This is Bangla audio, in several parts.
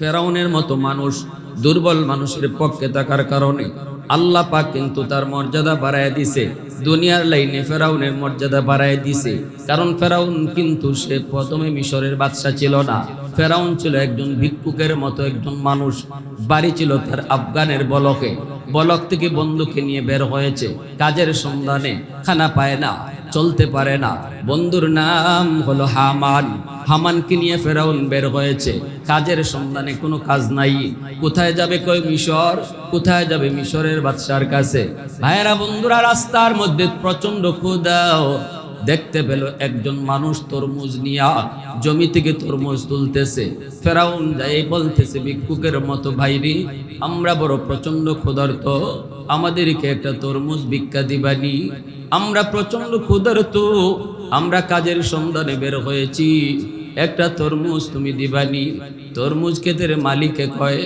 ফেরাউনের মতো মানুষ দুর্বল মানুষের পক্ষে থাকার কারণে আল্লাহ পাক কিন্তু তার মর্যাদা বাড়ায় দিছে। দুনিয়ার লাইনে ফেরাউনের মর্যাদা বাড়ায় দিছে, কারণ ফেরাউন কিন্তু সে প্রথমে মিশরের বাদশা ছিল না। ফেরাউন ছিল একজন ভিক্ষুকের মতো একজন মানুষ। বাড়ি ছিল তার আফগানের বলকে। বলক থেকে বন্ধুকে নিয়ে বের হয়েছে কাজের সন্ধানে, খানা পায় না, চলতে পারে না। বন্ধুর নাম হলো হামান। হামানকে নিয়ে ফেরাউন বের হয়েছে কাজের সন্ধানে, কোনো কাজ নাই। কোথায় যাবে? কই মিশর। কোথায় যাবে? মিশরের বাদশার কাছে। ভাইয়েরা বন্ধুরা, রাস্তার মধ্যে প্রচন্ড ক্ষুধাও দেখতে পেল একজন মানুষ তরমুজ নিয়া জমি থেকে তরমুজ তুলতেছে। ফেরাউন যাই বলতেছে ভিক্ষুকের মতো, ভাইরি আমরা বড় প্রচন্ড ক্ষুধার্ত, আমাদেরকে একটা তরমুজ ভিক্ষা দিবানি, আমরা প্রচন্ড ক্ষুধার্ত, আমরা কাজের সন্ধানে বের হয়েছি, একটা তরমুজ তুমি দিবানি। তরমুজ ক্ষেতের মালিকে কয়,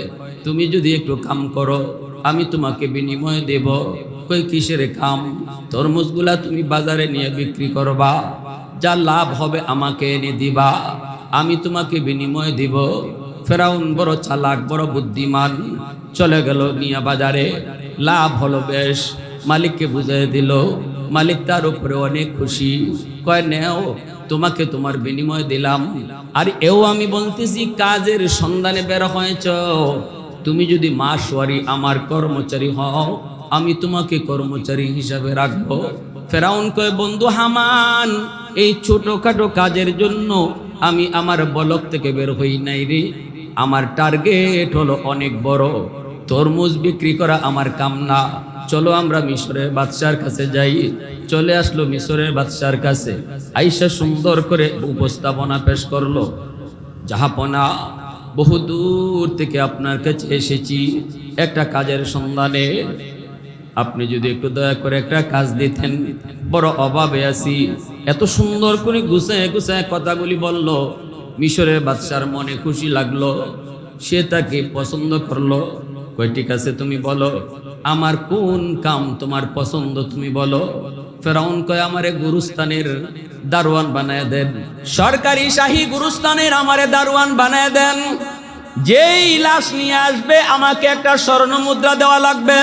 তুমি যদি একটু কাম করো আমি তোমাকে বিনিময় দেব। কই কিসের কাম? তরমুজগুলা তুমি বাজারে নিয়ে বিক্রি করবা, যা লাভ হবে আমাকে এনে দিবা, আমি তোমাকে বিনিময় দিব। ফেরাউন বড় চালাক, বড় বুদ্ধিমান, চলে গেল নিয়ে বাজারে। লাভ হলো বেশ, মালিককে বুঝিয়ে দিল। মালিক তার উপরে অনেক খুশি, কয় নেও, তোমাকে তোমার বিনিময় দিলাম। আর এও আমি বলতেছি কাজের সন্ধানে বের হয়েছ, তুমি যদি মাসওয়ারি আমার কর্মচারী হও আমি তোমাকে কর্মচারী হিসাবে রাখবো। ফেরাউন কয়, বন্ধু হামান, এই ছোটখাটো কাজের জন্য আমি আমার বলক থেকে বের হই নাই রে। আমার টার্গেট হলো অনেক বড়, তরমুজ বিক্রি করা আমার কাম না। চলো আমরা মিশরের বাদশার কাছে যাই। চলে আসলো মিশরের বাদশার কাছে। আইসা সুন্দর করে উপস্থাপনা পেশ করলো, জাহাপনা বহুদূর থেকে আপনার কাছে এসেছি একটা কাজের সন্ধানে, আপনি যদি একটু দয়া করে একটা কাজ দিতেন, বড় অভাবে আছি। এত সুন্দর করে গুছায় গুছায় কথাগুলি বলল। মিশরের বাদশার মনে খুশি লাগলো, সে তাকে পছন্দ করলো। কই ঠিক আছে, তুমি বলো আমার কোন কাম তোমার পছন্দ, তুমি বলো। ফেরাউন কয়, আমারে গুরুস্থানের দারোয়ান বানায় দেন, সরকারি শাহী গুরুস্থানের আমারে দারোয়ান বানায় দেন। যেই লাশ নিয়ে আসবে আমাকে একটা স্বর্ণ মুদ্রা দেওয়া লাগবে।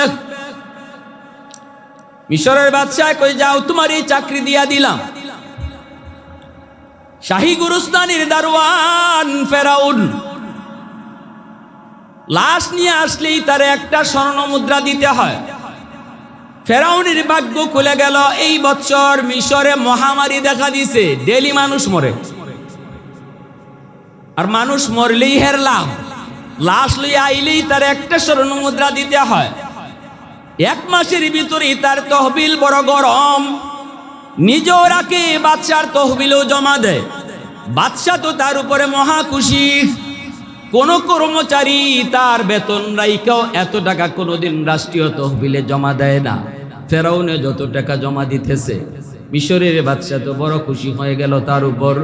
মিশরের বাদশাহ কই, যাও তোমার এই চাকরি দিয়া দিলাম। শাহী গুরুস্থানের দারোয়ান ফেরাউন লাশ নিয়ে আসলেই তার একটা স্বর্ণ মুদ্রা দিতে হয়। ফেরাউনের ভাগ্য খুলে গেল। এই বছর মিশরে মহামারী দেখা দিছে, ডেলি মানুষ মরে। আর মানুষ মরলেই হের লাভ, লাশ লইয়া আইলেই তার একটা স্বর্ণ মুদ্রা দিতে হয়। এক মাসের ভিতরেই তার তহবিল বড় গরম, নিজেও রাখে, বাদশার তহবিলও জমা দেয়। বাদশা তো তার উপরে মহা খুশি। কোন কর্মচারী তার বেতন রাইকাও এত টাকা কোনোদিন রাষ্ট্রীয় তহবিলে জমা দেয় না। ফেরাউনে যত টাকা জমা দিতেছে, মিশরের বাদশা তো বড় খুশি হয়ে গেল। তার উপর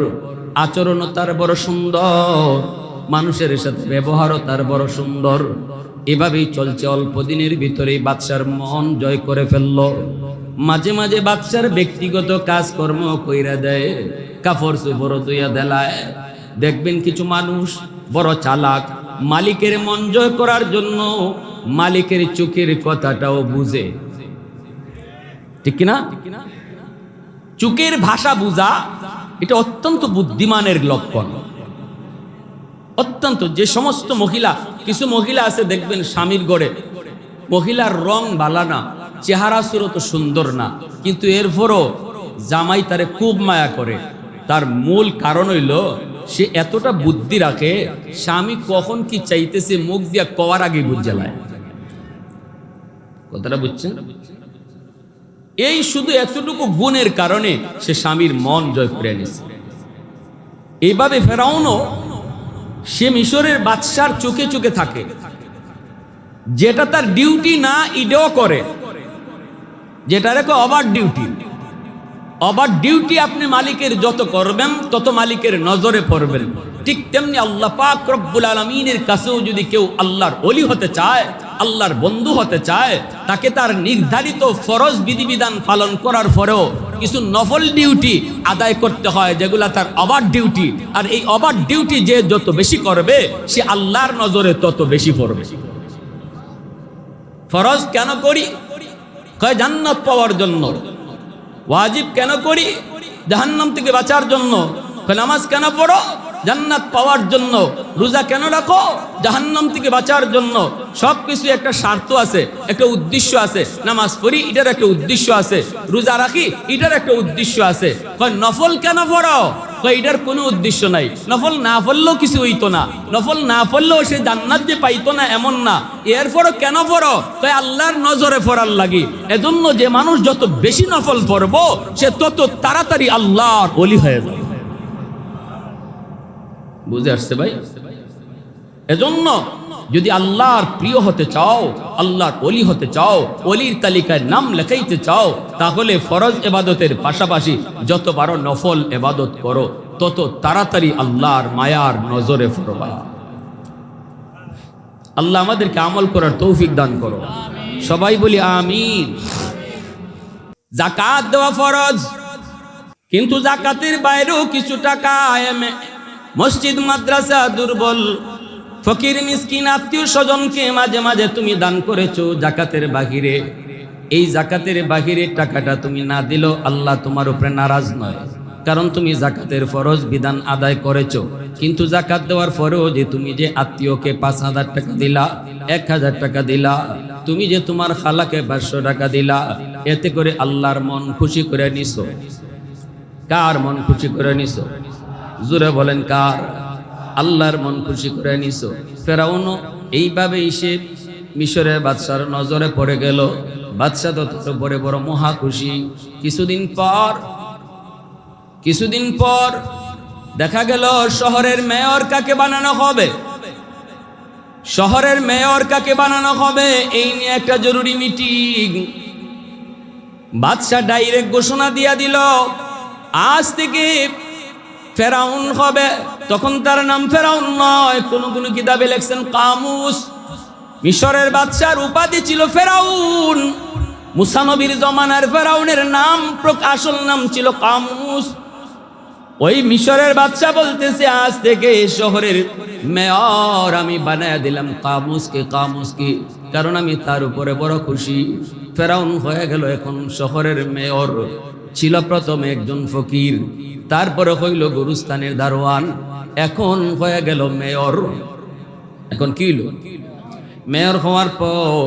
আচরণও তার বড় সুন্দর, মানুষের সাথে ব্যবহারও তার বড় সুন্দর। এভাবেই চলছে। অল্প দিনের ভিতরেই বাদশার মন জয় করে ফেলল। মাঝে মাঝে বাদশার ব্যক্তিগত কাজকর্ম কইরা দেয়, কাপড় চোপড় ধুইয়া দেলায়। দেখবেন কিছু মানুষ বড় চালাক, মালিকের মন জয় করার জন্য মালিকের চোখের কথাটাও বুঝে, ঠিক কিনা? চোখের ভাষা বুঝা এটা অত্যন্ত বুদ্ধিমানের লক্ষণ। অত্যন্ত। যে সমস্ত মহিলা, কিছু মহিলা আছে দেখবেন স্বামীর গড়ে, মহিলার রং বালা না, চেহারা সুরত সুন্দর না, কিন্তু এরপরও জামাই তারে খুব মায়া করে। তার মূল কারণ হইল সে এতটা বুদ্ধি রাখে, স্বামী কখন কি চাইতেছে মুখ দিয়া কওয়ার আগে বুঝালায়। কথাটা বুঝছেন? এই শুধু এতটুকু গুণের কারণে সে স্বামীর মন জয় করে নিছে। এইভাবে ফেরাউনও সে মিশরের বাদশার চোখে চোখে থাকে, যেটা তার ডিউটি না এটাও করে, যেটা রেখে ওভার ডিউটি। ওভার ডিউটি আপনি মালিকের যত করবেন তত মালিকের নজরে পড়বেন। ঠিক তেমনি আল্লাহ পাক রব্বুল আলামিনের কাছেও যদি কেউ আল্লাহর ওলি হতে চায় আল্লাহর বন্ধু হতে চায়, তাকে তার নির্ধারিত ফরজ বিধিবিধান পালন করার পরেও কিছু নফল ডিউটি আদায় করতে হয়, যেগুলা তার ওভার ডিউটি। আর এই ওভার ডিউটি যে যত বেশি করবে, সে আল্লাহর নজরে তত বেশি পড়বে। ফরজ কেন করি? কয় জান্নাত পাওয়ার জন্য। ওয়াজিব কেন করি? জাহান্নাম থেকে বাঁচার জন্য। কয় নামাজ কেন পড়ো? জান্নাত পাওয়ার জন্য। রোজা কেন রাখো? জাহান্নাম থেকে বাঁচার জন্য। সবকিছু একটা স্বার্থ আছে, একটা উদ্দেশ্য আছে। নামাজ পড়ি, এটার একটা উদ্দেশ্য আছে। রোজা রাখি, এটার একটা উদ্দেশ্য আছে। কয় নফল কেন পড়ো? কয় এটার কোনো উদ্দেশ্য নাই। নফল না পড়লেও কিছু হইতো না, নফল না পড়লেও সে জান্নাত যে পাইতো না এমন না। এরপরও কেন পড়ো? কয় আল্লাহর নজরে পড়ার লাগি। এজন্য যে মানুষ যত বেশি নফল পড়বো, সে তত তাড়াতাড়ি আল্লাহর ওলি হয়ে যাবে। বুঝে আসছে ভাই? এজন্য যদি আল্লাহর প্রিয় হতে চাও, আল্লাহর ওলি হতে চাও, ওলির তালিকায় নাম লেখাইতে চাও, তাহলে ফরজ ইবাদতের পাশাপাশি যত পারো নফল ইবাদত করো, তত তাড়াতাড়ি আল্লাহর মায়ার নজরে পড়বা। আল্লাহ আমাদেরকে আমল করার তৌফিক দান করো, সবাই বলি আমিন। যাকাত দেওয়া ফরজ, কিন্তু যাকাতের বাইরেও কিছু টাকা মসজিদ মাদ্রাসা দুর্বল ফকির মিসকিন আত্মীয় স্বজনকে মাঝে মাঝে তুমি দান করেছো যাকাতের বাহিরে। এই যাকাতের বাহিরে টাকাটা তুমি না দিলেও আল্লাহ তোমার উপরে নারাজ নয়, কারণ তুমি যাকাতের ফরজ বিধান আদায় করেছো। কিন্তু যাকাত দেওয়ার পরেও যে তুমি যে আত্মীয়কে 5,000 টাকা দিলা, 1,000 টাকা দিলা, তুমি যে তোমার খালাকে 500 টাকা দিলা, এতে করে আল্লাহর মন খুশি করে নিছো। কার মন খুশি করে নিছো? জোরে বলেন কার? আল্লাহর মন খুশি করে নিছো। ফেরাউনও এইভাবেই সে মিশরের বাদশার নজরে পড়ে গেল। বাদশা তত বড় বড় মহা খুশি। কিছুদিন পর দেখা গেল শহরের মেয়র কাকে বানানো হবে, শহরের মেয়র কাকে বানানো হবে এই নিয়ে একটা জরুরি মিটিং। বাদশা ডাইরেক্ট ঘোষণা দিয়া দিল, আজ থেকে ফেরাউন হবে। তখন তার নাম ফেরাউন নয়, কোন কোন কিতাবে লেখছেন কামুস। মিশরের বাদশার উপাধি ছিল ফেরাউন। মুসা নবীর জমানার ফেরাউনের নাম আসল নাম ছিল কামুস। ওই মিশরের বাদশা বলতেছে, আজ থেকে শহরের মেয়র আমি বানায়া দিলাম কামুসকে। কারণ আমি তার উপরে বড় খুশি। ফেরাউন হয়ে গেল এখন শহরের মেয়র। ছিল প্রথমে একজন ফকির, তারপরে হইল গুরুস্থানের দারোয়ান, এখন হয়ে গেল মেয়র। এখন কি হইল? মেয়র হওয়ার পর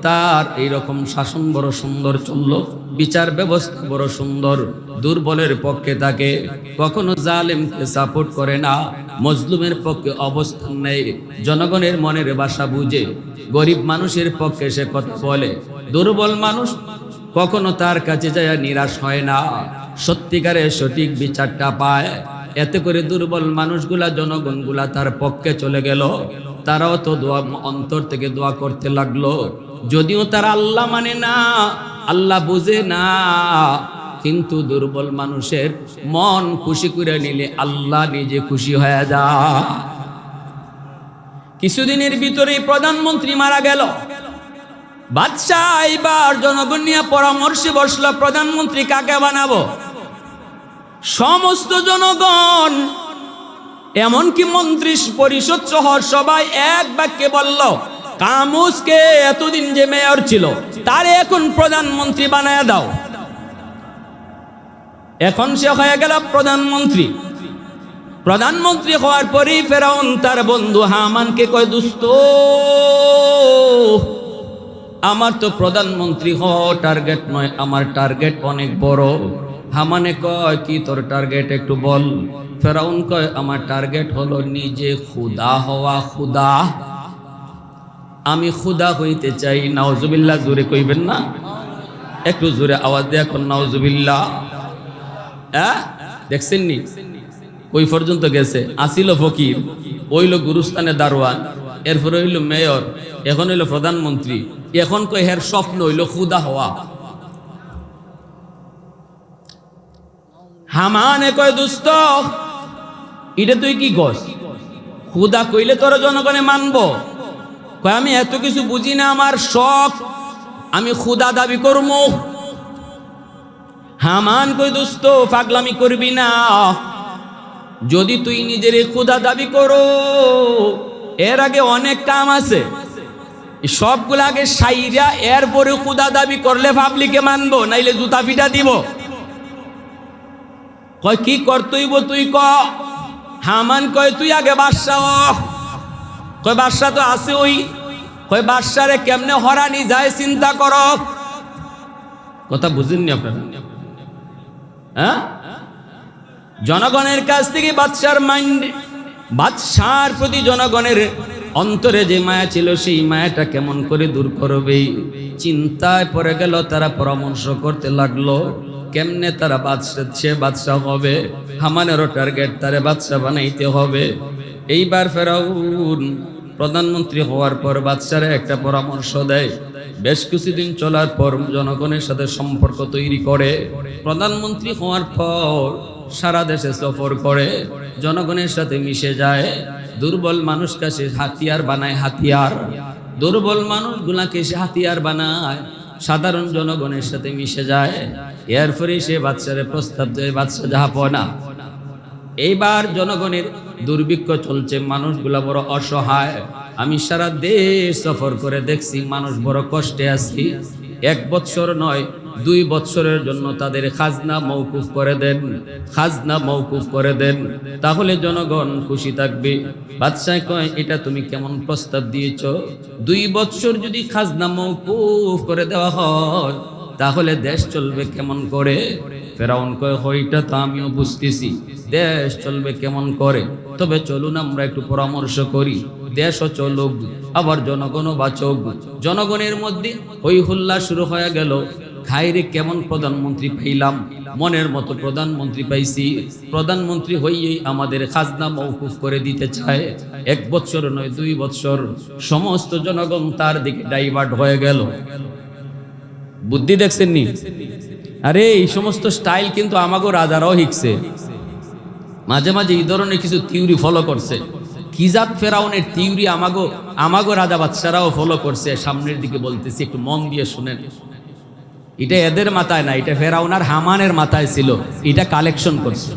তার এইরকম শাসন বড় সুন্দর চললো, বিচার ব্যবস্থা বড় সুন্দর। দুর্বলের পক্ষে থাকে, কখনো জালেমকে সাপোর্ট করে না, মজলুমের পক্ষে অবস্থান নেই, জনগণের মনের ভাষা বুঝে, গরিব মানুষের পক্ষে সে কথা বলে। দুর্বল মানুষ কখনো তার কাছে যায় নিরাশ হয় না, সত্যিকারের সঠিক বিচারটা পায়। এতে করে দুর্বল মানুষগুলা, জনগণগুলা তার পক্ষে চলে গেল। তারাও তো দোয়া, অন্তর থেকে দোয়া করতে লাগলো। যদিও তারা আল্লাহ মানে না, আল্লাহ বুঝে না, কিন্তু দুর্বল মানুষের মন খুশি করে নিলে আল্লাহ নিজে খুশি হয়ে যায়। কিছুদিনের ভিতরেই প্রধানমন্ত্রী মারা গেল। বাদশাহ এইবার জনগণ নিয়ে পরামর্শে বসলো, প্রধানমন্ত্রী কাকে বানাবো? সমস্ত জনগণ, এমনকি মন্ত্রী পরিষদ সহ সবাই এক বাক্যে বলল, কামুসকে এতদিন যে মেয়র ছিল তারে এখন প্রধানমন্ত্রী বানায় দাও। এখন সে হয়ে গেল প্রধানমন্ত্রী। প্রধানমন্ত্রী হওয়ার পরেই ফেরাউন তার বন্ধু হামানকে কয়, দোস্ত আমার তো প্রধানমন্ত্রী হওয়া টার্গেট নয়, আমার টার্গেট অনেক বড়। হামানে কয়, কি তোর টার্গেট একটু বল। ফেরাউন কয়, আমার টার্গেট হলো নিজে খুদা হওয়া। খুদা, আমি খুদা হইতে চাই। নাউজুবিল্লাহ, জোরে কইবেন না? একটু জোরে আওয়াজ দিয়ে এখন নাউজুবিল্লাহ। দেখছেন নি ওই পর্যন্ত গেছে? আসিল ফকির, ওইল গুরুস্থানে দারোয়ান, এরপরে হইল মেয়র, এখন হইল প্রধানমন্ত্রী। এখন কই হের স্বপ্ন হইল খুদা হওয়া। হামানে কয়, দোস্ত এটা তুই কি গস? খুদা কইলে তোর জনগণে মানবো? কয় আমি এত কিছু বুঝি না, আমার শখ, আমি খুদা দাবি করবো। হামান কই দোস্ত পাগলামি করবি না, যদি তুই নিজের খুদা দাবি করো এর আগে অনেক কাম আছে, সবগুলো আগে সাইরা এরপরে খুদা দাবি করলে পাবলিকে মানবো, নাইলে জুতা পিটা দিব। কয় কি করতেইব তুই ক। হামান কয় তুই আগে বাদশাহ। কয় বাদশাহ তো আছে ওই। কয় বাদশারে কেমনে হরানি যায় চিন্তা কর। কথা বুঝেননি আপনারা? হ্যাঁ, জনগণের কাছ থেকে বাদশার মাইন্ড, বাদশার প্রতি জনগণের অন্তরে যে মায়া ছিল সেই মায়াটা কেমন করে দূর করবে চিন্তায় পড়ে গেল। তারা পরামর্শ করতে লাগলো কেমনে তারা বাদশাহ হবে। হামানেরও টার্গেট তারে বাদশাহ বানাইতে হবে। এইবার ফেরাউন প্রধানমন্ত্রী হওয়ার পর বাদশারে একটা পরামর্শ দেয়। বেশ কিছুদিন চলার পর জনগণের সাথে সম্পর্ক তৈরি করে। প্রধানমন্ত্রী হওয়ার পর সারা দেশে সফর করে, জনগণের সাথে মিশে যায়। দুর্বল মানুষকে সে হাতিয়ার বানায়, হাতিয়ার। দুর্বল মানুষগুলাকে সে হাতিয়ার বানায়, সাধারণ জনগণের সাথে মিশে যায়। এরপরে সে বাদশারে প্রস্তাব দেয়, বাদশা জাহাপনা এইবার জনগণের দুর্ভিক্ষ চলছে, মানুষগুলা বড় অসহায়। আমি সারা দেশ সফর করে দেখছি মানুষ বড় কষ্টে আছে। 1 বছর নয় 2 বছরের জন্য তাদের খাজনা মওকুফ করে দেন, খাজনা মওকুফ করে দেন, তাহলে জনগণ খুশি থাকবে। বাদশাহ কয় এটা তুমি কেমন প্রস্তাব দিয়েছ? 2 বছর যদি খাজনা মওকুফ করে দেওয়া হয় তাহলে দেশ চলবে কেমন করে? ফেরাউন কয় হইটা তো আমিও বুঝতেছি, দেশ চলবে কেমন করে, তবে চলুন আমরা একটু পরামর্শ করি, দেশও চলুক আবার জনগণও বাঁচুক। জনগণের মধ্যে হই হুল্লা শুরু হয়ে গেল। খাইরে কেমন প্রধানমন্ত্রী পাইলাম, মনের মতো প্রধানমন্ত্রী পাইছি, প্রধানমন্ত্রী হইয়েই আমাদের খাজনা মওকুফ করে দিতে চায়। 1 বছর নয় 2 বছর। সমস্ত জনগণ তার দিকে ডাইভার্ট হয়ে গেল। বুদ্ধি দেখছেন নি? আরে এই সমস্ত স্টাইল কিন্তু আমাগো রাজারাও শিখছে, মাঝে মাঝে এই ধরনের কিছু থিওরি ফলো করছে। কি জাত ফেরাউনের থিওরি আমাগো রাজা বাদশারাও ফলো করছে। সামনের দিকে বলতেছি, একটু মন দিয়ে শুনেন। এটা এদের মাথায় না, এটা ফেরাউন আর হামানের মাথায় ছিল, এটা কালেকশন করছে।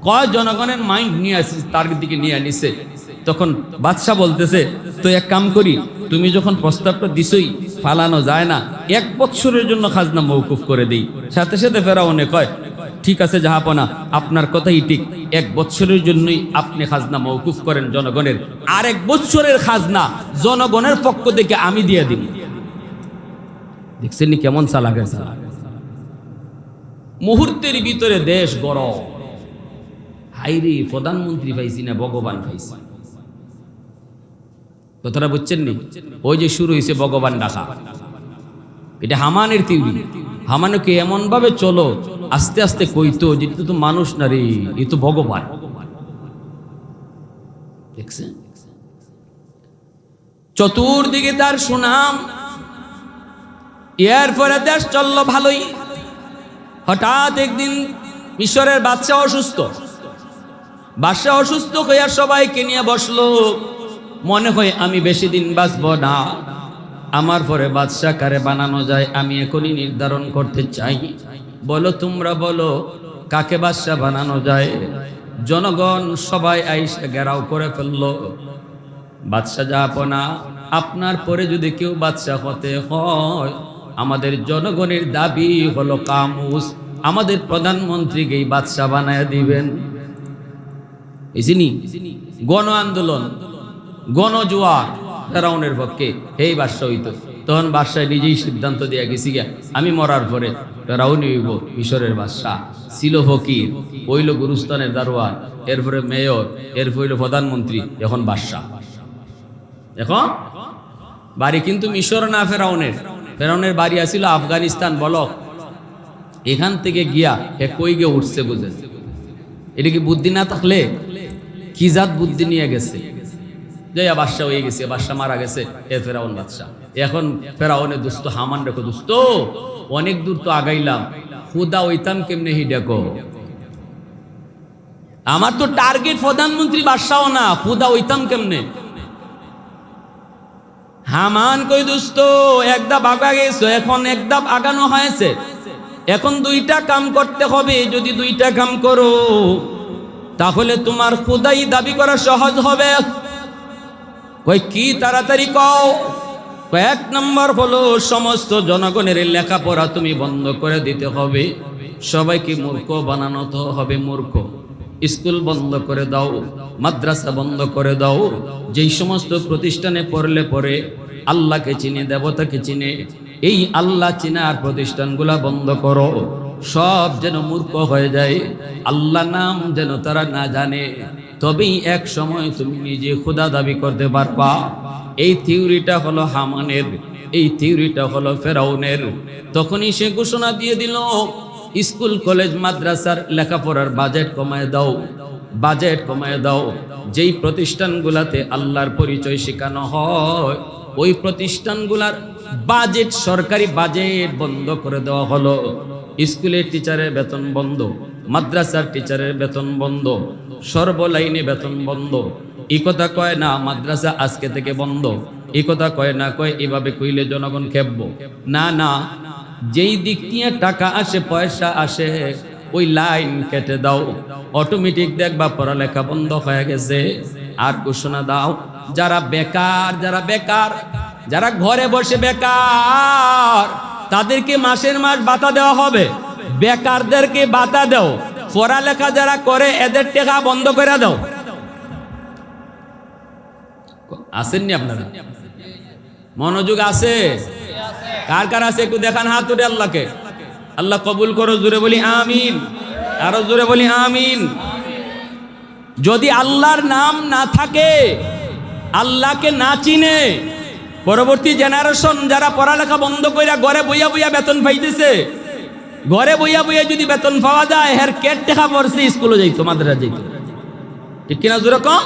কয় জনগণের মাইন্ড নিয়ে আসছে, তার দিকে নিয়ে নিছে। তখন বাদশা বলতেছে তো এক কাম করি, তুমি যখন প্রস্তাবটা দিছই ফালানো যায় না, 1 বছরের জন্য খাজনা মওকুফ করে দেই। সাথে সাথে ফেরাউনে কয় ঠিক আছে জাহাপনা, আপনার কথাই ঠিক, 1 বছরের জন্যই আপনি খাজনা মওকুফ করেন জনগণের, আর 1 বছরের খাজনা জনগণের পক্ষ থেকে আমি দিয়ে দিব। দেখছেন কেমন চালাক। মুহূর্তের ভিতরে দেশ গরম। হাইরে প্রধানমন্ত্রী পাইছি না ভগবান পাইছি। কথাটা বুঝছেন নি? ওই যে শুরু হয়েছে ভগবান ডাকা, এটা হামানের থিওরি। হামানকে এমন ভাবে চলো, আস্তে আস্তে কইতো যে তো মানুষ না রে, এ তো ভগবান। দেখছেন চতুর্দিকে তার সুনাম। এরপরে দেশ চললো ভালোই। হঠাৎ একদিন মিশরের বাদশাহ অসুস্থ। বাদশাহ অসুস্থ হইয়া সবাইকে নিয়ে বসলো। মনে হয় আমি বেশি দিন বাঁচব না, আমার পরে বাদশাহ কারে বানানো যায় আমি এখনই নির্ধারণ করতে চাই। বলো তোমরা বলো কাকে বাদশাহ বানানো যায়। জনগণ সবাই আইসা ঘেরাও করে ফেললো। বাদশাহ জাহাপনা, আপনার পরে যদি কেউ বাদশাহ হতে হয়, আমাদের জনগণের দাবি হলো কামুস, আমাদের প্রধানমন্ত্রীকেই বাদশাহ বানায় দিবেন। বুঝিনি? গণ আন্দোলন, গণজোয়ার ফেরাউনের পক্ষে এই বাদশাহ হইতো। তখন বাদশাহ নিজেই সিদ্ধান্ত দিয়ে গেছি গা, আমি মরার পরে ফেরাউন হইব মিশরের বাদশাহ। ছিল ফকির, হইল গুরুস্তানের দারোয়ান, এরপরে মেয়র, এরপর হইল প্রধানমন্ত্রী, এখন বাদশাহ। এখন বাড়ি কিন্তু মিশর না ফেরাউনের। ফেরাউনের বাড়ি আসিল আফগানিস্তান বলক। এখান থেকে গিয়া কই গিয়ে উঠছে বুঝে। এটা কি বুদ্ধি না থাকলে কি জাত বুদ্ধি নিয়ে গেছে? যাইয়া বাদশাহ হয়ে গেছে, বাদশাহ মারা গেছে, এ ফেরাউন বাদশাহ। এখন ফেরাউনের দুস্থ হামান দেখো, দুস্থ অনেক দূর তো আগাইলাম, খুদা হইতাম কেমনে হি দেখো। আমার তো টার্গেট প্রধানমন্ত্রী বাদশাহ না, খুদা হইতাম কেমনে? হামান কই দোস্ত এক ধাপ আগা গেছো, এখন এক ধাপ আগানো হয়েছে, এখন দুইটা কাম করতে হবে। যদি দুইটা কাম করো তাহলে তোমার খোদাই দাবি করা সহজ হবে। কই কি? তাড়াতাড়ি কও। এক নম্বর হলো সমস্ত জনগণের লেখাপড়া তুমি বন্ধ করে দিতে হবে, সবাইকে মূর্খ বানানো তো হবে মূর্খ। স্কুল বন্ধ করে দাও, মাদ্রাসা বন্ধ করে দাও। যেই সমস্ত প্রতিষ্ঠানে পড়লে পরে আল্লাহকে চিনে, দেবতাকে চিনে, এই আল্লাহ চিনার প্রতিষ্ঠানগুলা বন্ধ করো। সব যেন মূর্খ হয়ে যায়, আল্লাহ নাম যেন তারা না জানে, তবেই এক সময় তুমি নিজে খোদা দাবি করতে পারবা। এই থিওরিটা হলো হামানের, এই থিওরিটা হলো ফেরাউনের। তখনই সে ঘোষণা দিয়ে দিল, স্কুল কলেজ মাদ্রাসার লেখাপড়ার বাজেট কমায় দাও, বাজেট কমায় দাও। যেই প্রতিষ্ঠানগুলাতে আল্লাহর পরিচয় শেখানো হয় ওই প্রতিষ্ঠানগুলার বাজেট, সরকারি বাজেট বন্ধ করে দেওয়া হলো। স্কুলের টিচারের বেতন বন্ধ, মাদ্রাসার টিচারের বেতন বন্ধ, সর্বলাইনে বেতন বন্ধ। এই কথা কয় না মাদ্রাসা আজকে থেকে বন্ধ, এই কথা কয় না, কয় এভাবে কইলে জনগণ খেপবো না। না, যেই দিক দিয়ে টাকা আসে, পয়সা আসে, ওই লাইন কেটে দাও, অটোমেটিক দেখবা পড়ালেখা বন্ধ হয়ে গেছে। আর ঘোষণা দাও, যারা বেকার, যারা বেকার, যারা ঘরে বসে বেকার, তাদেরকে মাসের মাস ভাতা দেওয়া হবে। বেকারদেরকে ভাতা দাও, পড়ালেখা যারা করে এদের টাকা বন্ধ করে দাও। আসেননি আপনারা? মনোযোগ আছে? কার কার আছে একটু দেখান হাত উঠে আল্লাহকে। আল্লাহ কবুল করো, জোরে বলি আমিন, আরো জোরে বলি আমিন। যদি আল্লাহর নাম না থাকে, আল্লাহকে না চিনে, পরবর্তী জেনারেশন যারা পড়ালেখা বন্ধ কইরা ঘরে বইয়া বইয়া বেতন পাইতেছে, ঘরে বইয়া বইয়া যদি বেতন পাওয়া যায়, হের কেট টেকা পড়ছে, স্কুলে যাইতো, মাদ্রাসা যাইতো, ঠিক কিনা জোরে কম?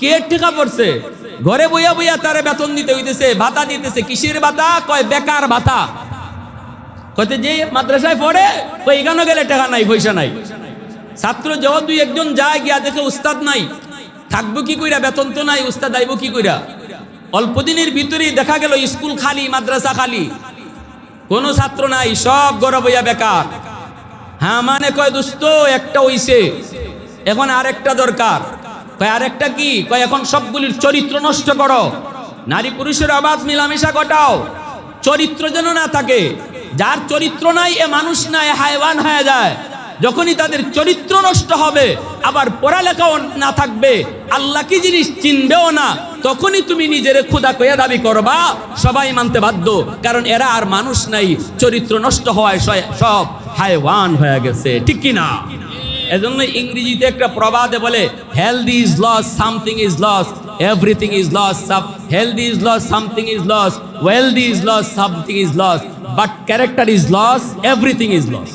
কেট টেকা পড়ছে, ঘরে বইয়া বইয়া তারে বেতন দিতে হইতেছে, ভাতা দিতেছে। কিসের ভাতা? কয় বেকার ভাতা। কইতে যে মাদ্রাসায় পড়ে, কই এখানে গেলে টাকা নাই, পয়সা নাই। ছাত্র যাওয়া দুই একজন যায়, গিয়া দেখে উস্তাদ নাই, থাকবো কি কইরা, বেতন তো নাই, উস্তাদ আইব কি কইরা। অল্প দিনের ভিতরেই দেখা গেল স্কুল খালি, মাদ্রাসা খালি, কোনো ছাত্র নাই, সব ঘরে বইয়া বেকার। হ্যাঁ মানে কয় দোস্ত একটা হইছে, এখন আরেকটা দরকার। কয় আরেকটা কি? কয় এখন সবগুলির চরিত্র নষ্ট করো, নারী পুরুষের অবাধ মিলামেশা ঘটাও, চরিত্র যেন না থাকে। যার চরিত্র নাই এ মানুষ না, এ হায়ওয়ান হয়ে যায়। যখনই তাদের চরিত্র নষ্ট হবে, আবার পড়ালেখাও না থাকবে, আল্লাহ কি জিনিস চিনবেও না, তখনই তুমি নিজের খোদা কইয়া দাবি করবা, সবাই মানতে বাধ্য। কারণ এরা আর মানুষ নাই, চরিত্র নষ্ট হওয়ায় সব হায়ওয়ান হয়ে গেছে, ঠিক কিনা? এজন্য ইংরেজিতে একটা প্রবাদে বলে, health is lost, something is lost, everything is lost. Health is lost, something is lost, wealth is lost, something is lost, but character is lost, everything is lost.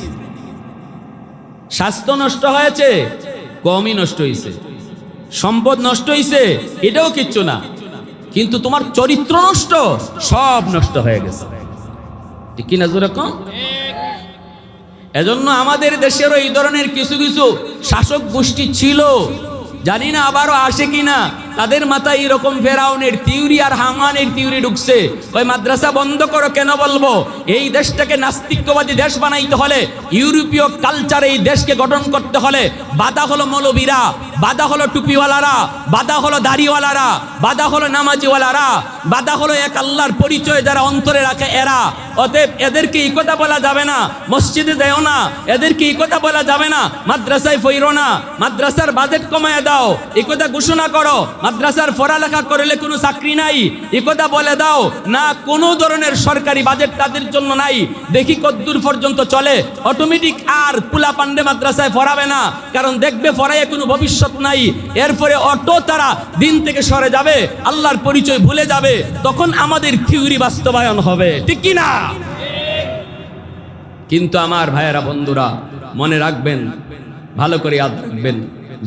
স্বাস্থ্য নষ্ট হয়েছে, কমই নষ্ট হয়েছে, সম্পদ নষ্ট হয়েছে, এটাও কিচ্ছু না, কিন্তু তোমার চরিত্র নষ্ট, সব নষ্ট হয়ে গেছে, ঠিক কিনা জোরে কম? এজন্য আমাদের দেশেরও এই ধরনের কিছু কিছু শাসক গোষ্ঠী ছিল, জানি না আবারও আসে কিনা, তাদের মাথায় এরকম ফেরাউনের থিওরি আর হামানের থিওরি ঢুকছে। ওই মাদ্রাসা বন্ধ করো, কেন বলবো? এই দেশটাকে নাস্তিকবাদী দেশ বানাইতে হলে, ইউরোপীয় কালচারে এই দেশকে গঠন করতে হলে, বাধা হলো মৌলবীরা, বাধা হলো টুপিওয়ালারা, বাধা হলো দাড়িওয়ালারা, বাধা হলো নামাজিওয়ালারা, বাধা হলো এক আল্লাহর পরিচয় যারা অন্তরে রাখে এরা। অতএব এদেরকে এই কথা বলা যাবে না, মসজিদে যাও না, এদেরকে এই কথা বলা যাবে না, মাদ্রাসায় ফইরো না, মাদ্রাসার বাজেট কমায় দাও, এই কথা ঘোষণা করো। মাদ্রাসার পড়ালেখা করলে কোনো চাকরি নাই, এই কথা বলে দাও না। কোনো ধরনের সরকারি বাজেট তাদের জন্য নাই, দেখি কতদূর পর্যন্ত চলে। অটোমেটিক আর পুলা পান্ডে মাদ্রাসায় পড়াবে না, কারণ দেখবে পড়াইয়ে কোনো ভবিষ্যৎ নাই। এরপরে অটো তারা দিন থেকে সরে যাবে, আল্লাহর পরিচয় ভুলে যাবে, তখন আমাদের থিওরি বাস্তবায়ন হবে, ঠিক কি না? কিন্তু আমার ভাইয়েরা, বন্ধুরা, মনে রাখবেন, ভালো করে ইয়াদ রাখবেন,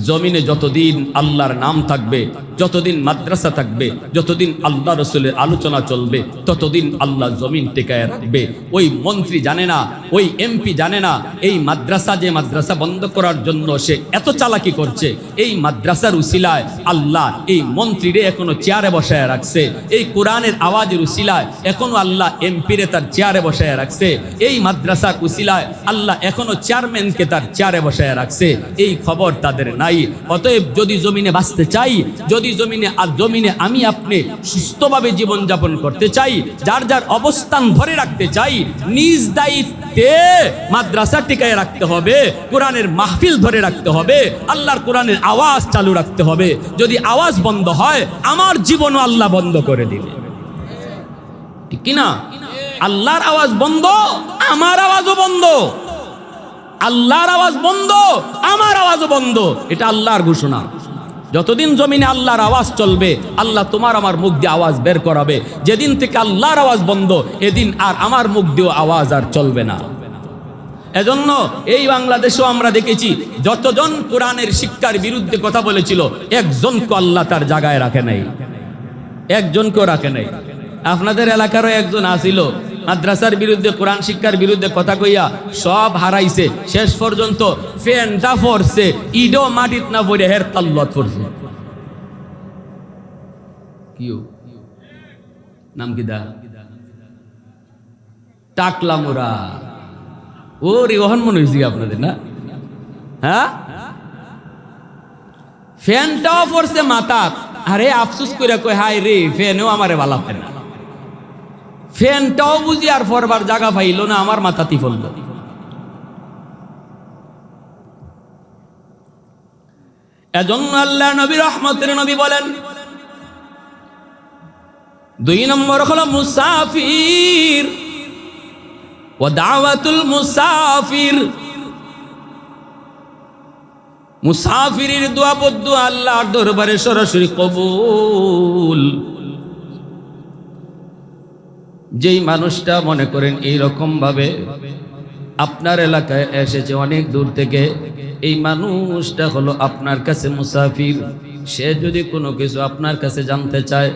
জমিনে যতদিন আল্লাহর নাম থাকবে, যতদিন মাদ্রাসা থাকবে, যতদিন আল্লাহ রসুলের আলোচনা চলবে, ততদিন আল্লাহ জমিন টেকায় রাখবে। ওই মন্ত্রী জানে না, ওই এমপি জানে না এই মাদ্রাসা, যে মাদ্রাসা বন্ধ করার জন্য সে এত চালাকি করছে, এই মাদ্রাসার উসিলায় আল্লাহ এই মন্ত্রীরে এখনো চেয়ারে বসায় রাখছে। এই কোরআনের আওয়াজের উসিলায় এখনো আল্লাহ এমপিরে তার চেয়ারে বসায় রাখছে। এই মাদ্রাসার উসিলায় আল্লাহ এখনো চেয়ারম্যানকে তার চেয়ারে বসায় রাখছে। এই খবর তাদের নাই। অতএব যদি জমিনে বাঁচতে চাই, যদি জমিনে আমি আপনি সুস্থভাবে জীবনযাপন করতে চাই, যার যার অবস্থান ধরে রাখতে চাই, নিজ দায়িত্বে মাদ্রাসা টিকায় রাখতে হবে, কোরআনের মাহফিল ধরে রাখতে হবে, আল্লাহর কোরআনের আওয়াজ চালু রাখতে হবে। যদি আওয়াজ বন্ধ হয়, আমার জীবনও আল্লাহ বন্ধ করে দিবে, ঠিক কিনা? আল্লাহর আওয়াজ বন্ধ, আমার আওয়াজও বন্ধ। আল্লাহর আওয়াজ বন্ধ, আমার আওয়াজও বন্ধ। এটা আল্লাহর ঘোষণা। যতদিন জমিনে আল্লাহর আওয়াজ চলবে, আল্লাহ তোমার আমার মুখ দিয়ে আওয়াজ বের করাবে। যেদিন থেকে আল্লাহর আওয়াজ বন্ধ, এদিন আর আমার মুখ দিয়ে আওয়াজ আর চলবে না। এজন্য এই বাংলাদেশেও আমরা দেখেছি, যতজন কোরআনের শিক্ষার বিরুদ্ধে কথা বলেছিল, একজনকে আল্লাহ তার জায়গায় রাখে নাই, একজনকেও রাখে নাই। আপনাদের এলাকারও একজন আসিল, মাদ্রাসার বিরুদ্ধে, কোরআন শিক্ষার বিরুদ্ধে কথা কইয়া সব হারাইছে। শেষ পর্যন্ত ফ্যানটা পড়ছে, ইডো মাটিত না পড়ে হের তাল্লত পড়ছে। কিও নাম কি দা? টাকলা মোরা। ও রিহন মনে হয়েছে আপনাদের না? হ্যাঁ, ফ্যানটাও পড়ছে মাথা। আরে আফসুস করে কই, হাই রে, ফ্যানেও আমারে বালা ফেন। ফ্যানটাও বুঝি আর ফরবার জায়গা পাইল না, আমার মাথাতেই পড়ল। এজন্য আল্লাহ নবী, রহমতের নবী বলেন, 2 নম্বর হলো মুসাফির ওয়া দাওয়াতুল মুসাফির। মুসাফিরের দোয়া বদুয়া আল্লাহর দরবারে সরাসরি কবুল। যেই মানুষটা মনে করেন এইরকম ভাবে আপনার এলাকায় এসেছে অনেক দূর থেকে, এই মানুষটা হলো আপনার কাছে মুসাফির। সে যদি কোনো কিছু আপনার কাছে জানতে চায়,